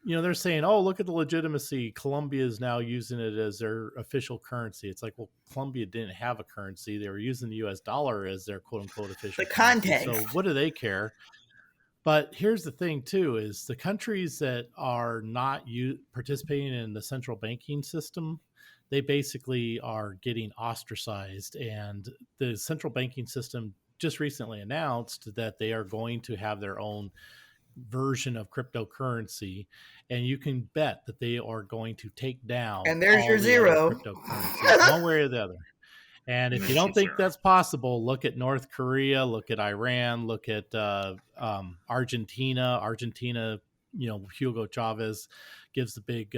they're saying, oh, look at the legitimacy. Colombia is now using it as their official currency. It's like, well, Colombia didn't have a currency. They were using the US dollar as their quote unquote official context. So what do they care? But here's the thing too, is the countries that are not participating in the central banking system, they basically are getting ostracized. And the central banking system just recently announced that they are going to have their own version of cryptocurrency, and you can bet that they are going to take down. And there's your zero. Cryptocurrency, one way or the other. And if you don't think that's possible, look at North Korea, look at Iran, look at Argentina. Argentina, Hugo Chavez gives the big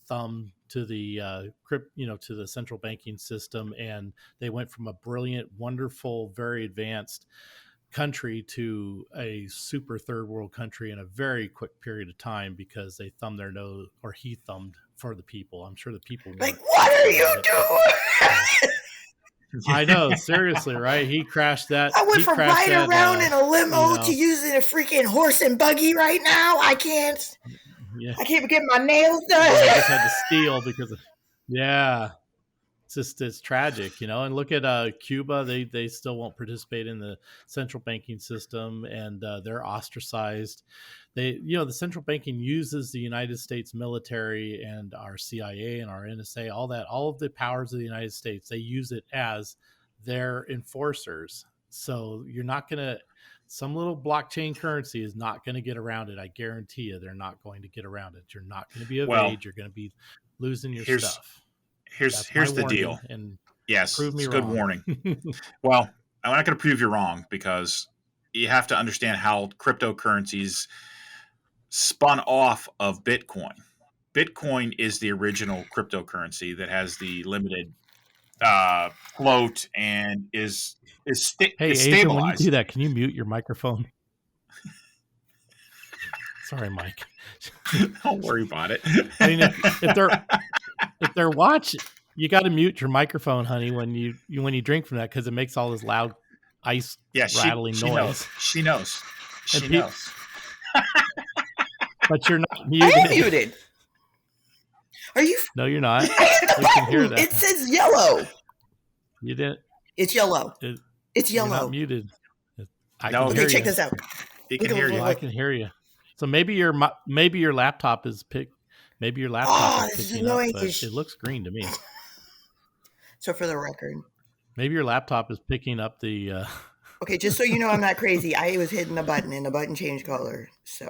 thumb to the to the central banking system, and they went from a brilliant, wonderful, very advanced country to a super third world country in a very quick period of time because they thumbed their nose, or he thumbed for the people. I'm sure the people like, what are you doing? I know, seriously, right? He crashed that. I went from riding around in a limo to using a freaking horse and buggy right now. I can't. Yeah. I can't get my nails done. I just had to steal because of, it's tragic, and look at Cuba. They still won't participate in the central banking system, and they're ostracized. The central banking uses the United States military and our CIA and our NSA, all of the powers of the United States. They use it as their enforcers. So you're not going to, some little blockchain currency is not going to get around it. I guarantee you they're not going to get around it. You're not going to be evaded. You're going to be losing your stuff. Here's the deal. And yes, prove me it's wrong. Good warning. Well, I'm not going to prove you wrong because you have to understand how cryptocurrencies spun off of Bitcoin. Bitcoin is the original cryptocurrency that has the limited float and is stabilized. Adrian, when you do that, can you mute your microphone? Sorry, Mike. Don't worry about it. I mean, if they're watching, you got to mute your microphone, honey, when you drink from that, because it makes all this loud ice rattling noise. She knows. She knows. But you're not muted. I am muted. Are you? No, you're not. We can hear that. It says yellow. You didn't. It's yellow. It's yellow. You're not muted. Okay, check this out. He can hear you. I can hear you. So maybe your laptop is picking up, but it looks green to me. So for the record, maybe your laptop is picking up the. Okay, just so you know, I'm not crazy. I was hitting a button and the button changed color. So.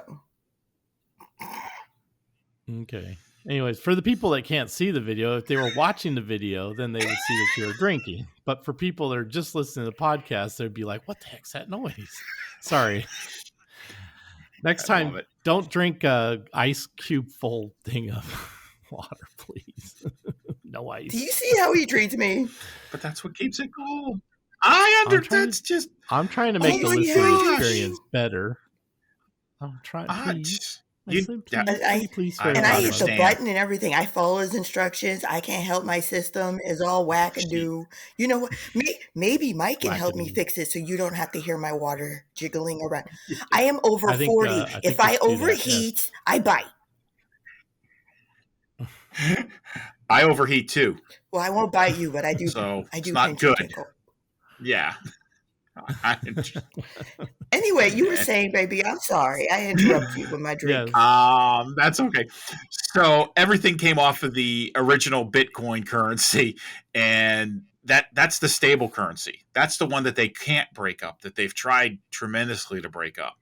Okay. Anyways, for the people that can't see the video, if they were watching the video, then they would see that you were drinking. But for people that are just listening to the podcast, they'd be like, "What the heck's that noise?" Sorry. Next time, don't drink a ice cube full thing of water, please. No ice. Do you see how he treats me? But that's what keeps it cold. I'm trying to make the listening experience better. I'm trying. Please. I hit the button and everything. I follow his instructions. I can't help my system. It's all wackadoo. You know what? Maybe Mike can help me fix it so you don't have to hear my water jiggling around. I am over 40. If I overheat, I bite. I overheat too. Well, I won't bite you, but I do. So I do. It's not good. Yeah. Anyway, you were saying, baby, I'm sorry. I interrupted you with my drink. Yes. That's okay. So everything came off of the original Bitcoin currency, and that's the stable currency. That's the one that they can't break up, that they've tried tremendously to break up.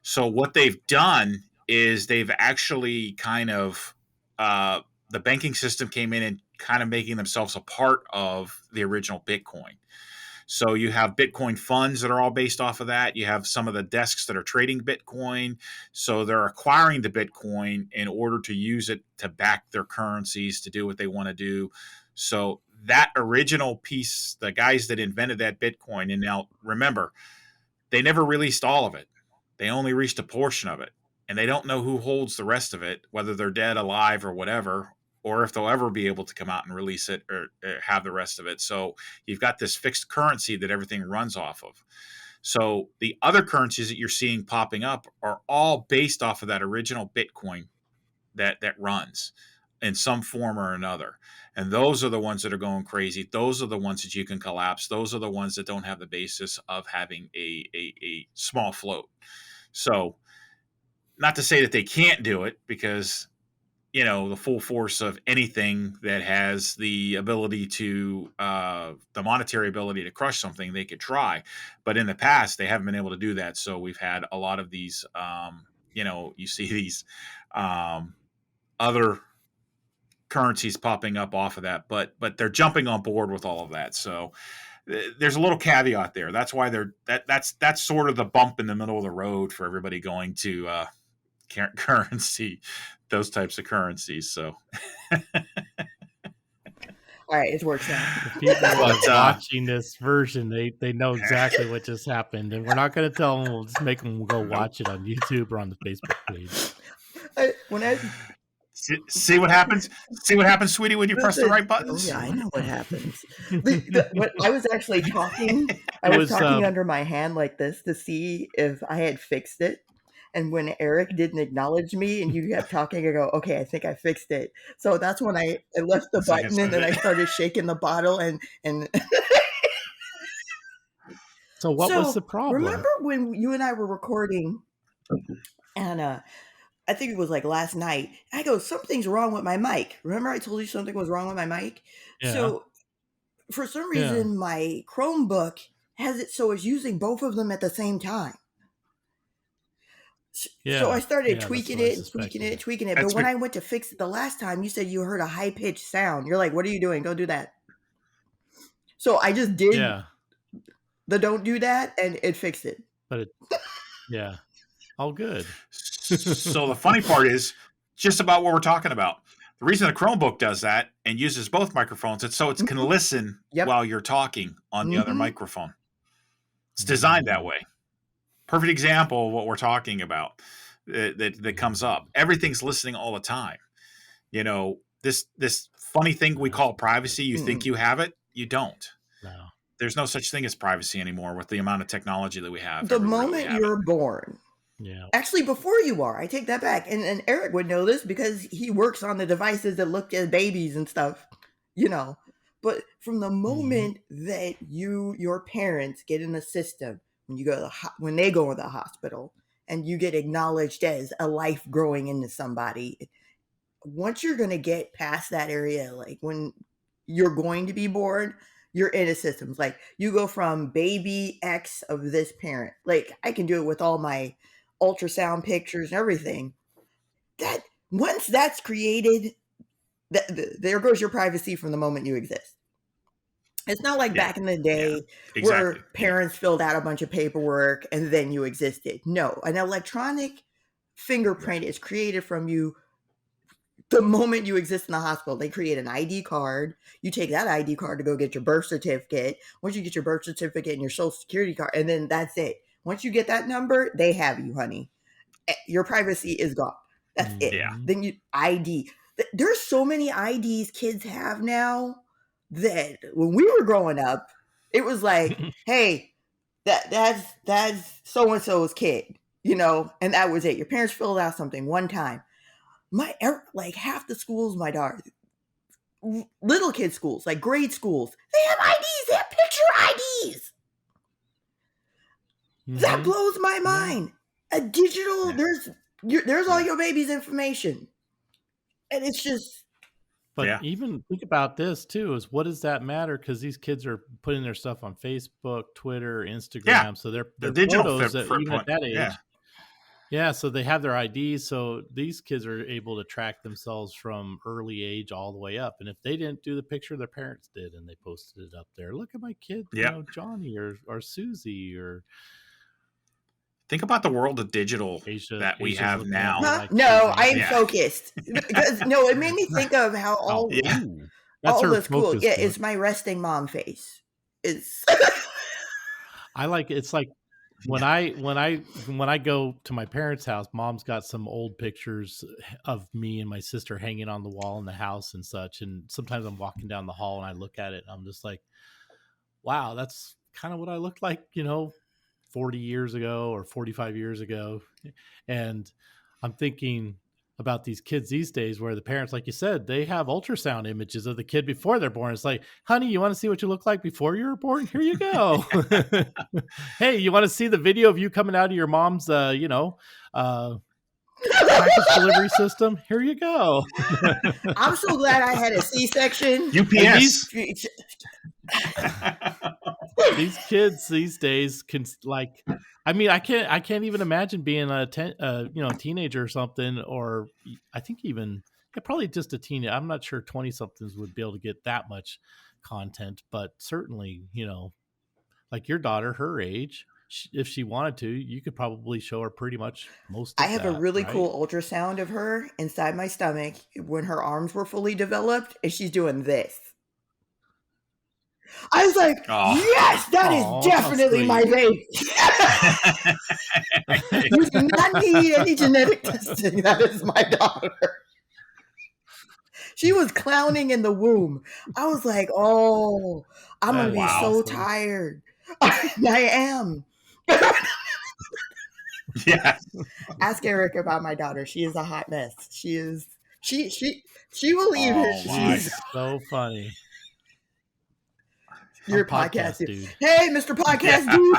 So what they've done is they've actually kind of the banking system came in and kind of making themselves a part of the original Bitcoin. So you have Bitcoin funds that are all based off of that. You have some of the desks that are trading Bitcoin. So they're acquiring the Bitcoin in order to use it to back their currencies, to do what they want to do. So that original piece, the guys that invented that Bitcoin, and now remember, they never released all of it. They only reached a portion of it. And they don't know who holds the rest of it, whether they're dead, alive, or whatever, or if they'll ever be able to come out and release it or have the rest of it. So you've got this fixed currency that everything runs off of. So the other currencies that you're seeing popping up are all based off of that original Bitcoin that runs in some form or another. And those are the ones that are going crazy. Those are the ones that you can collapse. Those are the ones that don't have the basis of having a small float. So not to say that they can't do it, because, you know, the full force of anything that has the ability to, the monetary ability to crush something, they could try. But in the past, they haven't been able to do that. So we've had a lot of these, you know, you see these other currencies popping up off of that, but they're jumping on board with all of that. So there's a little caveat there. That's why that's sort of the bump in the middle of the road for everybody going to currency, those types of currencies. So all right, it works now. The people watching this version, they know exactly what just happened, and we're not going to tell them. We'll just make them go watch it on YouTube or on the Facebook page. See what happens? See what happens, sweetie, when you press the right buttons? Oh, yeah, I know what happens. When I was actually talking, I was talking under my hand like this to see if I had fixed it. And when Eric didn't acknowledge me and you kept talking, I go, okay, I think I fixed it. So that's when I left the button and then I started shaking the bottle and So what was the problem? Remember when you and I were recording and I think it was like last night, I go, something's wrong with my mic. Remember I told you something was wrong with my mic? Yeah. So for some reason, my Chromebook has it so it's using both of them at the same time. Yeah. So I started tweaking it. But when I went to fix it the last time, you said you heard a high-pitched sound. You're like, what are you doing? Go do that. So I just did the don't do that, and it fixed it. But all good. So the funny part is just about what we're talking about. The reason the Chromebook does that and uses both microphones, it's so it can listen while you're talking on the other microphone. It's designed that way. Perfect example of what we're talking about that comes up. Everything's listening all the time. You know, this funny thing we call privacy, you think you have it, you don't. No. There's no such thing as privacy anymore with the amount of technology that we have. The moment you're born. Yeah. Actually, before you are, I take that back. And Eric would know this because he works on the devices that look at babies and stuff, you know. But from the moment that your parents get in the system, when you go to when they go to the hospital and you get acknowledged as a life growing into somebody, once you're going to get past that area, like when you're going to be born, you're in a system. Like you go from baby X of this parent. Like I can do it with all my ultrasound pictures and everything. That once that's created, there goes your privacy from the moment you exist. It's not like back in the day where parents filled out a bunch of paperwork and then you existed. No, an electronic fingerprint is created from you the moment you exist in the hospital. They create an ID card. You take that ID card to go get your birth certificate. Once you get your birth certificate and your social security card, and then that's it. Once you get that number, they have you, honey. Your privacy is gone. That's it. Yeah. Then you ID. There's so many IDs kids have now that when we were growing up, it was like, hey, that's so-and-so's kid, you know, and that was it. Your parents filled out something one time. Like half the schools, my daughter, little kid schools, like grade schools, they have IDs. They have picture IDs. That blows my mind. A digital, there's all your baby's information. And it's just. But even think about this too, is what does that matter? Because these kids are putting their stuff on Facebook, Twitter, Instagram. So they're digital photos that even at that age. Yeah, so they have their IDs, so these kids are able to track themselves from early age all the way up. And if they didn't do the picture, their parents did, and they posted it up there. Look at my kid, Yeah. Johnny or Susie or Think about the world of digital that we have now. Like no, I am focused. Because no, it made me think of how all this cool. Yeah, it's my resting mom face. It's I like it's like when I go to my parents' house, mom's got some old pictures of me and my sister hanging on the wall in the house and such. And sometimes I'm walking down the hall and I look at it and I'm just like, wow, that's kind of what I looked like, 40 years ago or 45 years ago. And I'm thinking about these kids these days where the parents, like you said, they have ultrasound images of the kid before they're born. It's like, honey, you want to see what you look like before you were born? Here you go. Hey, you want to see the video of you coming out of your mom's, package delivery system? Here you go. I'm so glad I had a C-section. UPS. These kids these days can I can't even imagine being a teenager or something, or I think even probably just a teenager. I'm not sure 20 somethings would be able to get that much content, but certainly, like your daughter, her age, if she wanted to, you could probably show her pretty much most of I have a really cool ultrasound of her inside my stomach when her arms were fully developed, and she's doing this. I was like, yes, that is definitely my baby. You do not need any genetic testing. That is my daughter. She was clowning in the womb. I was like, oh, I'm going to be so tired. I am. Yeah. Ask Eric about my daughter. She is a hot mess. She will even. She's so funny. Your podcast dude. Hey, Mr. Podcast dude.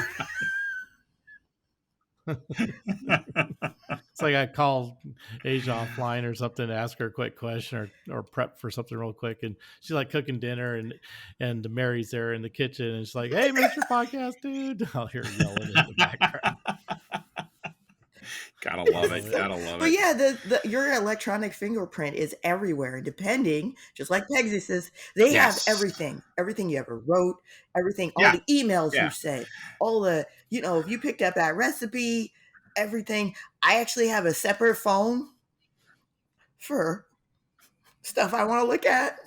It's like I call Asia offline or something to ask her a quick question or prep for something real quick, and she's like cooking dinner, and Mary's there in the kitchen, and she's like, "Hey, Mr. Podcast dude," I'll hear her yelling in the background. Gotta love it. But yeah, your electronic fingerprint is everywhere. Depending, just like Pegasus, they have everything you ever wrote, everything, all the emails you sent, all the, if you picked up that recipe, everything. I actually have a separate phone for stuff I want to look at.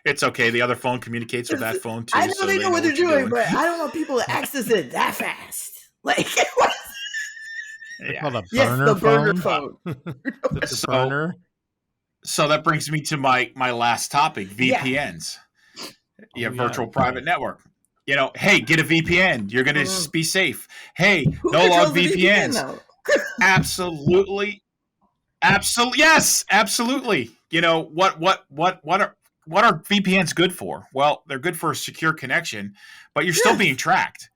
It's okay. The other phone communicates with that phone too. I know they know what they're doing, but I don't want people to access it that fast. Like it was. They call it a burner phone. It's a burner. So that brings me to my last topic: VPNs. Virtual private network. Hey, get a VPN. You're going to be safe. Hey, no log VPNs. Absolutely. Yes, absolutely. What are VPNs good for? Well, they're good for a secure connection, but you're still being tracked.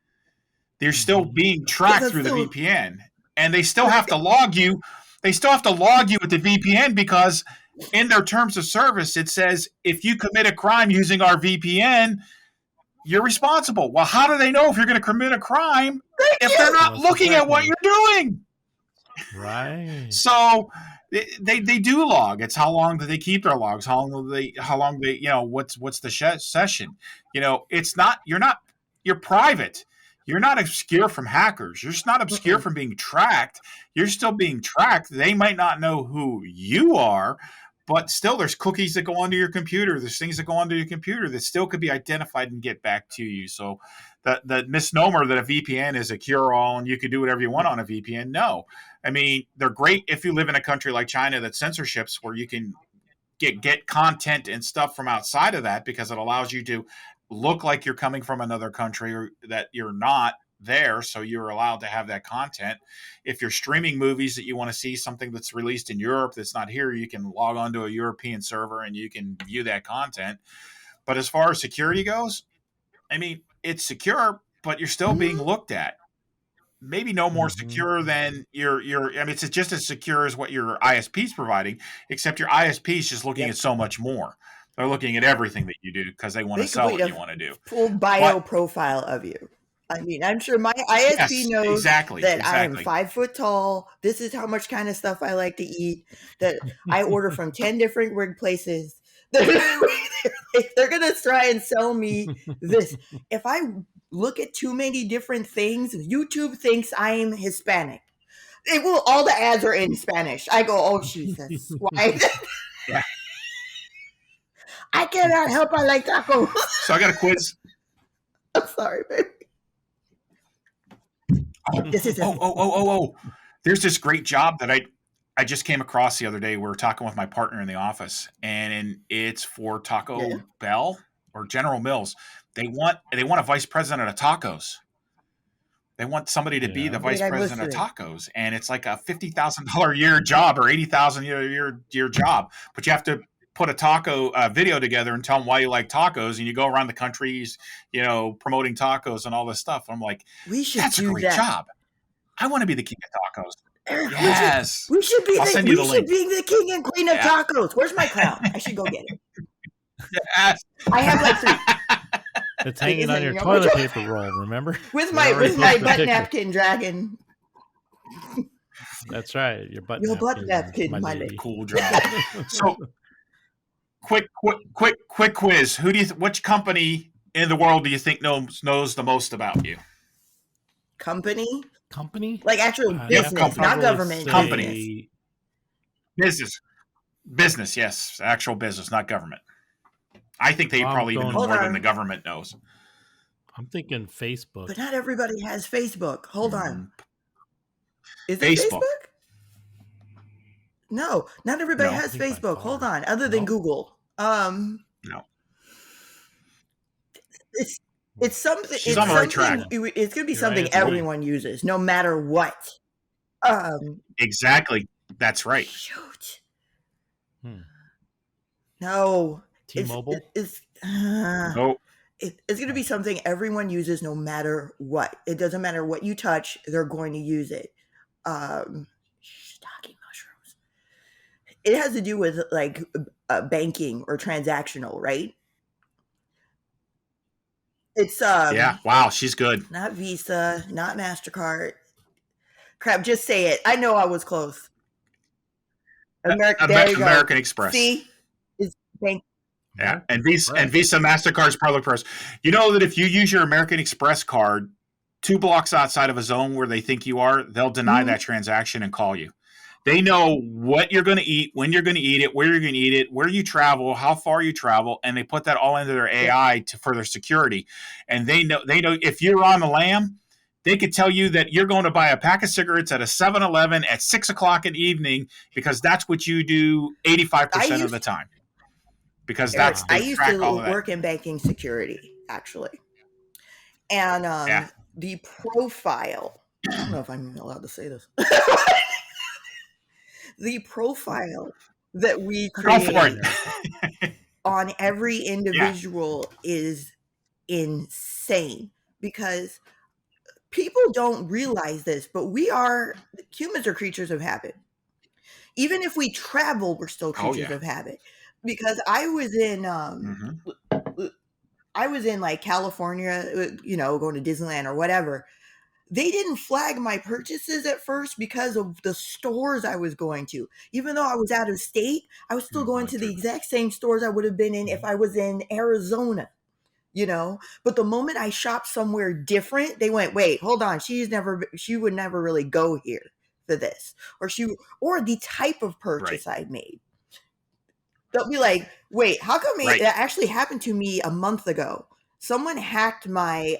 They're still being tracked through the VPN, and they still have to log you. They still have to log you with the VPN because in their terms of service, it says if you commit a crime using our VPN, you're responsible. Well, how do they know if you're going to commit a crime if they're not looking at what you're doing? Right. So they do log. It's how long do they keep their logs? How long they what's the session? You're private. You're not obscure from hackers. You're just not obscure from being tracked. You're still being tracked. They might not know who you are, but still there's cookies that go onto your computer. There's things that go onto your computer that still could be identified and get back to you. So the misnomer that a VPN is a cure-all and you can do whatever you want on a VPN, no. I mean, they're great if you live in a country like China that censorships where you can get content and stuff from outside of that because it allows you to look like you're coming from another country or that you're not there, so you're allowed to have that content. If you're streaming movies that you want to see something that's released in Europe that's not here, you can log onto a European server and you can view that content. But as far as security goes, I mean, it's secure, but you're still being looked at. Maybe no more secure than it's just as secure as what your ISP is providing, except your ISP is just looking at so much more. They're looking at everything that you do because they want to sell what you want to do. Full bio profile of you. I mean, I'm sure my ISP knows exactly. I am 5 foot tall. This is how much kind of stuff I like to eat. That I order from 10 different weird places. They're going to try and sell me this. If I look at too many different things, YouTube thinks I'm Hispanic. All the ads are in Spanish. I go, oh, Jesus. Why? Yeah. I cannot help I like tacos. So I got a quiz. I'm sorry, baby. There's this great job that I just came across the other day. We were talking with my partner in the office, and it's for Taco Bell or General Mills. They want a vice president of tacos. They want somebody to be the vice president of tacos, and it's like a $50,000 a year job or $80,000 a year job. But you have to put a taco video together and tell them why you like tacos, and you go around the countries, promoting tacos and all this stuff. I'm like, that's a great job. I want to be the king of tacos. Eric, yes, we should be the king and queen of tacos. Where's my crown? I should go get it. Yes. I have like 3. It's hanging on your toilet paper roll. Remember, with my butt napkin dragon. That's right, your butt napkin, my cool job. So. Quick quiz. Which company in the world do you think knows the most about you? Company? Like actual business, not government. Company. Business, yes. Actual business, not government. I think they probably even know more than the government knows. I'm thinking Facebook. But not everybody has Facebook. Hold on. Is it Facebook? No, not everybody has Facebook. Hold on. Other than Google. No. It's something. She's on the right track. It's going to be something everyone uses, no matter what. Exactly. That's right. Shoot. No. T-Mobile? Nope. It's going to be something everyone uses no matter what. It doesn't matter what you touch, they're going to use it. Stocking mushrooms. It has to do with like banking or transactional, right? It's yeah. Wow, she's good. Not Visa, not MasterCard. Crap, just say it. I know I was close. American Express. See, it's bank. Yeah, and Visa MasterCard is probably first. You know that if you use your American Express card 2 blocks outside of a zone where they think you are, they'll deny that transaction and call you. They know what you're going to eat, when you're going to eat it, where you're going to eat it, where you travel, how far you travel, and they put that all into their AI to further security. And they know if you're on the lam, they could tell you that you're going to buy a pack of cigarettes at a 7-Eleven at 6 o'clock in the evening because that's what you do 85% of the time. Because I used to work in banking security, actually. And the profile, I don't know if I'm allowed to say this. The profile that we create on every individual is insane because people don't realize this, but humans are creatures of habit. Even if we travel, we're still creatures of habit. Because I was in like California, going to Disneyland or whatever. They didn't flag my purchases at first because of the stores I was going to. Even though I was out of state, I was still going to the exact same stores I would have been in if I was in Arizona, But the moment I shopped somewhere different, they went, wait, hold on. She would never really go here for this. Or the type of purchase I made. They'll be like, wait, how come that actually happened to me a month ago? Someone hacked my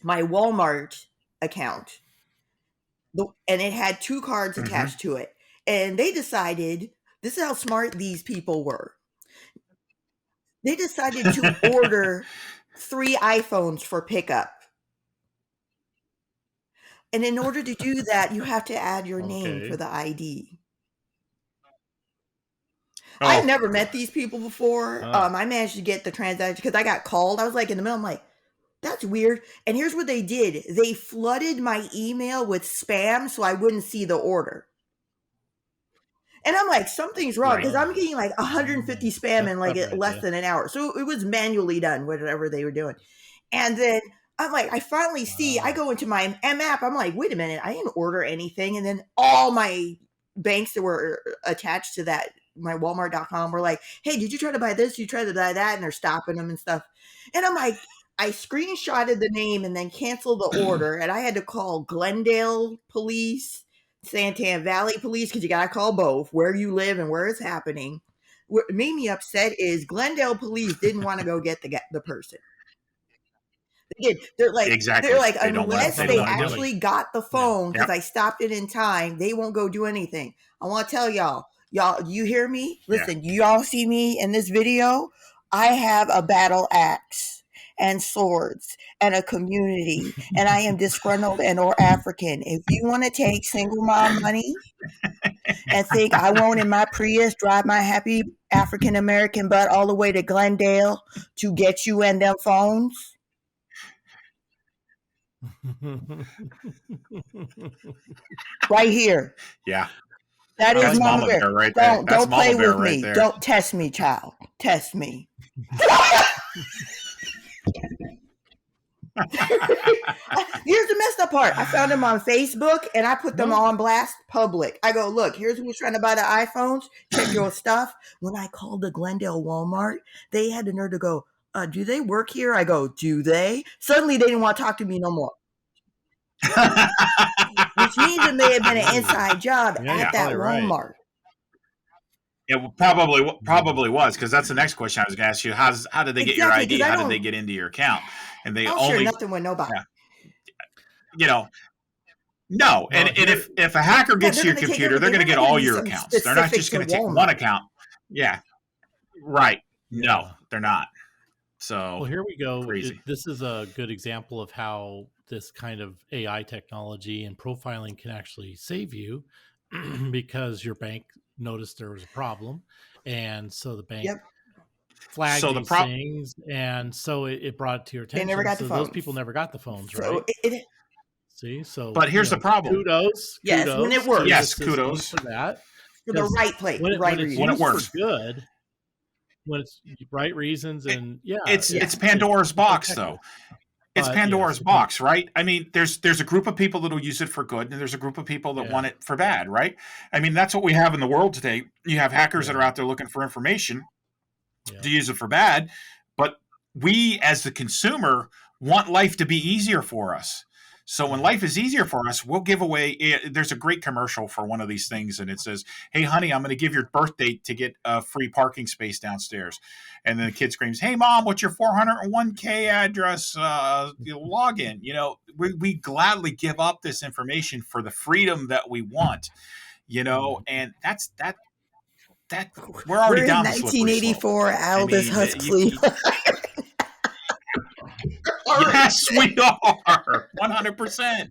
my Walmart account, and it had 2 cards attached to it. And they decided, this is how smart these people were. They decided to order 3 iPhones for pickup. And in order to do that, you have to add your name for the ID. I've never met these people before. I managed to get the transaction because I got called. I was like in the middle. I'm like, that's weird. And here's what they did. They flooded my email with spam so I wouldn't see the order. And I'm like, something's wrong because I'm getting like 150 spam in like less than an hour. So it was manually done, whatever they were doing. And then I'm like, I finally see, I go into my M app. I'm like, wait a minute, I didn't order anything. And then all my banks that were attached to that, my Walmart.com were like, hey, did you try to buy this? You tried to buy that? And they're stopping them and stuff. And I'm like, I screenshotted the name and then canceled the order. And I had to call Glendale police, Santan Valley police, because you got to call both where you live and where it's happening. What made me upset is Glendale police didn't want to go get the person. They did. They're like, unless they actually got the phone, because I stopped it in time, they won't go do anything. I want to tell y'all, you hear me? Listen, you all see me in this video? I have a battle axe and swords and a community, and I am disgruntled and or African. If you want to take single mom money and think I won't in my Prius drive my happy African American butt all the way to Glendale to get you and them phones, right here. Yeah. That is Mama Bear. Right there. Don't play with me. There. Don't test me, child. Test me. Here's the messed up part. I found them on Facebook and I put them on blast public. I go, look, here's who's trying to buy the iPhones. Check your stuff. When I called the Glendale Walmart, they had the nerve to go, do they work here? I go, do they? Suddenly they didn't want to talk to me no more. Which means it may have been an inside job at that Walmart. Right. It probably was, because that's the next question I was going to ask you. How did they get your ID? How did they get into your account? And they only share nothing with nobody. No. And if a hacker gets your computer, they're going to get all your accounts. They're not just going to take one account. Yeah. Right. No, they're not. So well, here we go. Crazy. This is a good example of how this kind of AI technology and profiling can actually save you because your bank noticed there was a problem. And so the bank flagged these things. And so it brought it to your attention. They never got the phones. Those people never got the phones, so right? See, so but here's the problem. Kudos. Yes, when it works. Yes, kudos for that. For the right place, when it works. For good. When it's right reasons and it's Pandora's box though. It's Pandora's box, right? I mean, there's a group of people that'll use it for good, and there's a group of people that want it for bad, right? I mean, that's what we have in the world today. You have hackers that are out there looking for information to use it for bad, but we as the consumer want life to be easier for us. So when life is easier for us, we'll give away. There's a great commercial for one of these things, and it says, "Hey, honey, I'm going to give your birth date to get a free parking space downstairs." And then the kid screams, "Hey, mom, what's your 401k address? Login." We gladly give up this information for the freedom that we want. And that's that. We're already down the slippery slope. 1984, Aldous Huxley. Yes, we are 100%.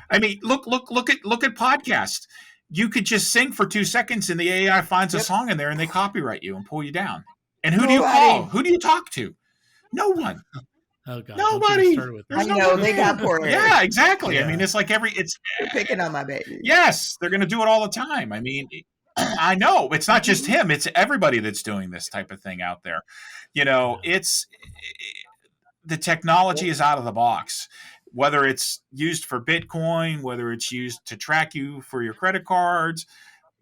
I mean, look at podcasts. You could just sing for 2 seconds, and the AI finds a song in there, and they copyright you and pull you down. And who do you call? Who do you talk to? No one. Oh God, nobody. I know they got poor. Yeah, exactly. Yeah. I mean, it's like they're picking on my baby. Yes, they're going to do it all the time. I mean, I know it's not just him; it's everybody that's doing this type of thing out there. It's the technology is out of the box. Whether it's used for Bitcoin, whether it's used to track you for your credit cards,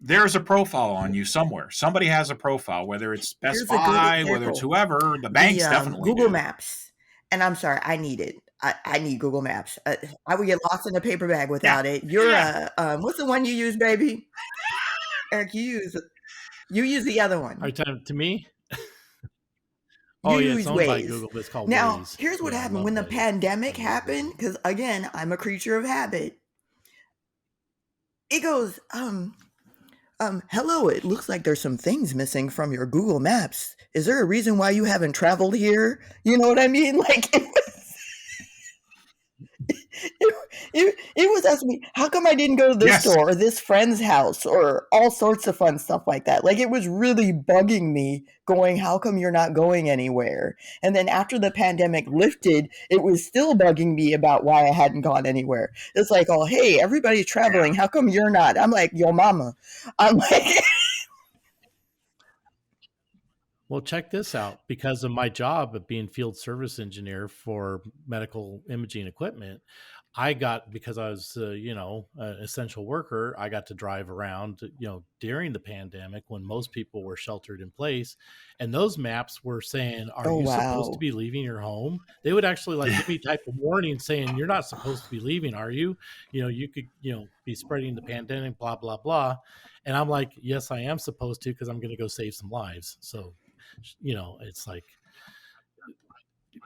there's a profile on you somewhere. Somebody has a profile, whether it's Best Buy, whether it's whoever. The banks definitely Google do. Maps. And I'm sorry, I need it. I need Google Maps. I would get lost in a paper bag without it. You're what's the one you use, baby? Eric, you use the other one. Are you talking to me? It's owned Waze. by Google, but it's called now, Waze. Here's what happened when the pandemic happened, because again, I'm a creature of habit. It goes, hello, it looks like there's some things missing from your Google Maps. Is there a reason why you haven't traveled here? You know what I mean? Like, it was asking me, how come I didn't go to this store or this friend's house or all sorts of fun stuff like that? Like, it was really bugging me going, how come you're not going anywhere? And then after the pandemic lifted, it was still bugging me about why I hadn't gone anywhere. It's like, oh, hey, everybody's traveling. How come you're not? I'm like, yo, mama. I'm like... Well, check this out. Because of my job of being field service engineer for medical imaging equipment, because I was, an essential worker, I got to drive around, during the pandemic when most people were sheltered in place. And those maps were saying, are Oh, you supposed to wow. be leaving your home? They would actually like give me type of warning saying, you're not supposed to be leaving, are you? You could, be spreading the pandemic, blah, blah, blah. And I'm like, yes, I am supposed to, because I'm going to go save some lives. So, it's like,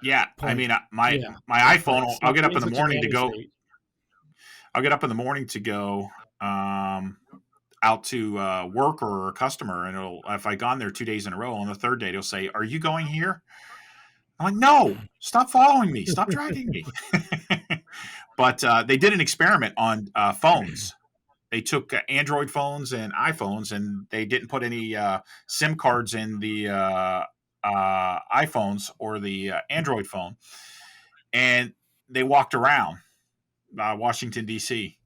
Yeah, I point. mean, Yeah. my But iPhone, I'll stop get up being in the such a morning to nanny go. state. I'll get up in the morning to go out to work or a customer, and if I gone there 2 days in a row, on the third day, they'll say, "Are you going here?" I'm like, "No, stop following me, stop dragging me." But they did an experiment on phones. They took Android phones and iPhones, and they didn't put any SIM cards in the iPhones or the Android phone, and they walked around Washington D.C.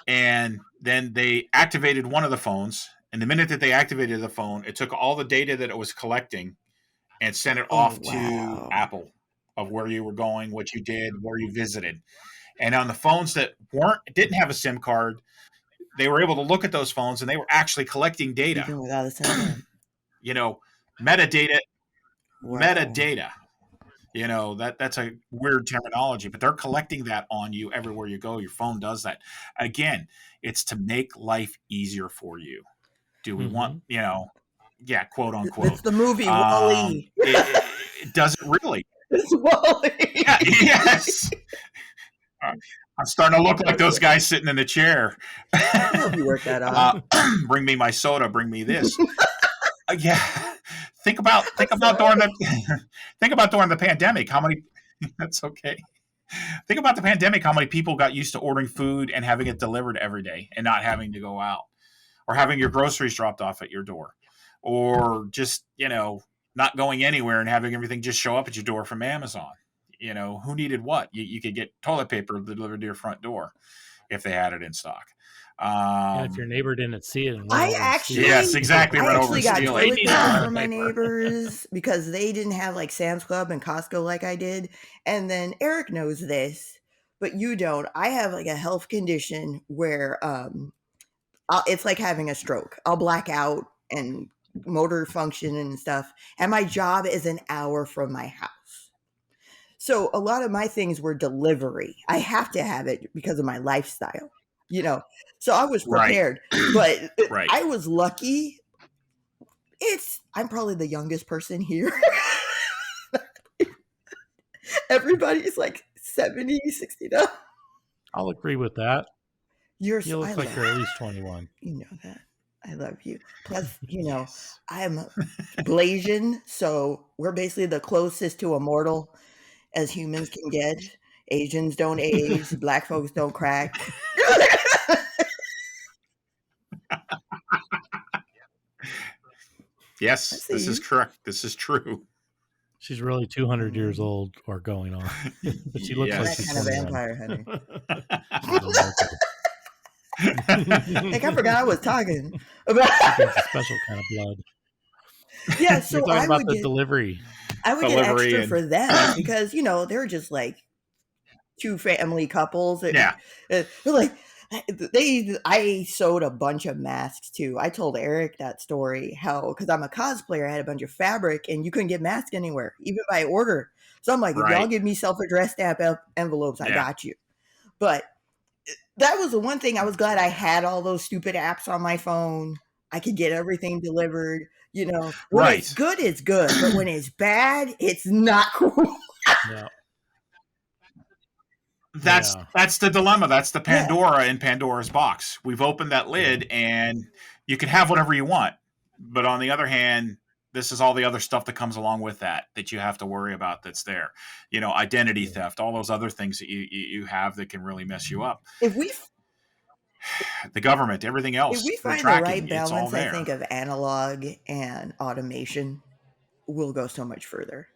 And then they activated one of the phones. And the minute that they activated the phone, it took all the data that it was collecting and sent it Oh, off to wow. Apple of where you were going, what you did, where you visited. And on the phones that didn't have a SIM card, they were able to look at those phones and they were actually collecting data. Even without a SIM card. Metadata, Wow. metadata. That's a weird terminology, but they're collecting that on you everywhere you go. Your phone does that. Again, it's to make life easier for you. Do we want, yeah, quote unquote. It's the movie Wall-E. It doesn't really. It's Wall-E. Yeah, yes. I'm starting to look like those guys sitting in the chair. I hope you work that out. Bring me my soda. Bring me this. Yeah. Think about during the pandemic, how many that's okay. Think about the pandemic, how many people got used to ordering food and having it delivered every day and not having to go out, or having your groceries dropped off at your door, or just, not going anywhere and having everything just show up at your door from Amazon. Who needed what? You could get toilet paper delivered to your front door if they had it in stock. And if your neighbor didn't see it and I actually got toilet paper from my neighbors because they didn't have like Sam's Club and Costco like I did. And then Eric knows this, but you don't. I have like a health condition where it's like having a stroke. I'll black out and motor function and stuff. And my job is an hour from my house. So a lot of my things were delivery. I have to have it because of my lifestyle, So I was prepared, but I was lucky. I'm probably the youngest person here. Everybody's like 70, 60 now. I'll agree with that. You look like you're at least 21. You know that. I love you. Plus, I'm Blasian, so we're basically the closest to immortal as humans can get. Asians don't age. Black folks don't crack. Yes, this is correct. This is true. She's really 200 years old or going on. But she looks like she's kind of vampire, honey. Like, I forgot I was talking about a special kind of blood. Yeah, so You're talking about the delivery. I would get extra for them because, they're just like two family couples. Yeah. They're like, I sewed a bunch of masks too. I told Eric that story, because I'm a cosplayer, I had a bunch of fabric and you couldn't get masks anywhere, even by order. So I'm like, if y'all give me self-addressed stamp envelopes, I got you. But that was the one thing I was glad I had all those stupid apps on my phone. I could get everything delivered. When it's good, it's good. But when it's bad, it's not cool. Yeah. That's the dilemma. That's the Pandora in Pandora's box. We've opened that lid and you can have whatever you want. But on the other hand, this is all the other stuff that comes along with that you have to worry about that's there. Identity theft, all those other things that you have that can really mess you up. The government, everything else. If we find the right balance, I think, of analog and automation, we'll go so much further,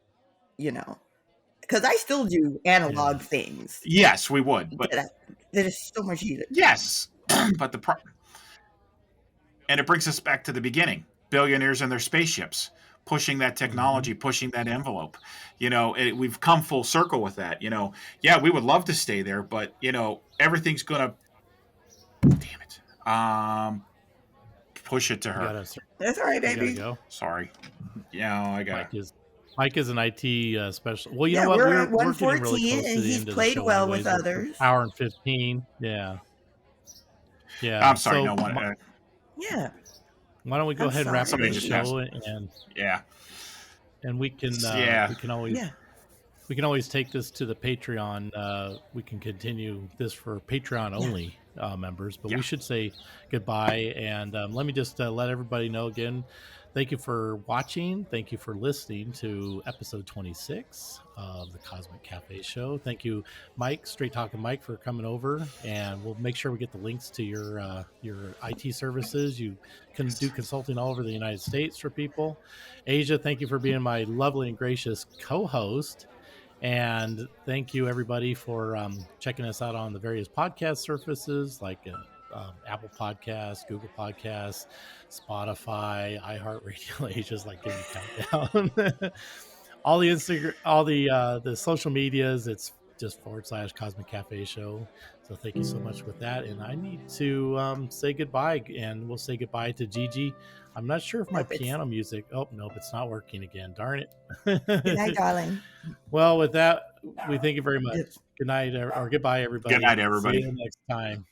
because I still do analog things. Yes, we would, but that is so much easier. Yes, but and it brings us back to the beginning. Billionaires and their spaceships pushing that technology, pushing that envelope. We've come full circle with that. Yeah, we would love to stay there, but everything's gonna, damn it, push it to her. That's all right, baby. Go. Sorry. Yeah, I got Mike is an IT special. Well, you Yeah, know what? we're at We're getting 114, really close to and the he's end of the played show well anyways. with others. Hour and 15. Yeah. Yeah. I'm sorry. So, yeah. Why don't we go ahead and wrap up the show and we can we can always take this to the Patreon. We can continue this for Patreon only members, but we should say goodbye. And let me just let everybody know again. Thank you for watching. Thank you for listening to episode 26 of the Cosmic Cafe Show. Thank you, Mike, Straight Talking Mike, for coming over. And we'll make sure we get the links to your IT services. You can do consulting all over the United States for people. Asia, thank you for being my lovely and gracious co-host. And thank you, everybody, for checking us out on the various podcast services like Apple Podcasts, Google Podcasts, Spotify, iHeartRadio. Asia's like giving a countdown. all the Instagram, all the social medias. It's just / Cosmic Cafe Show. So thank you so much with that. And I need to say goodbye, and we'll say goodbye to Gigi. I'm not sure if my piano music. Oh, nope, it's not working again. Darn it. Good night, darling. Well, with that, we thank you very much. Good night or goodbye, everybody. Good night, everybody. See you next time.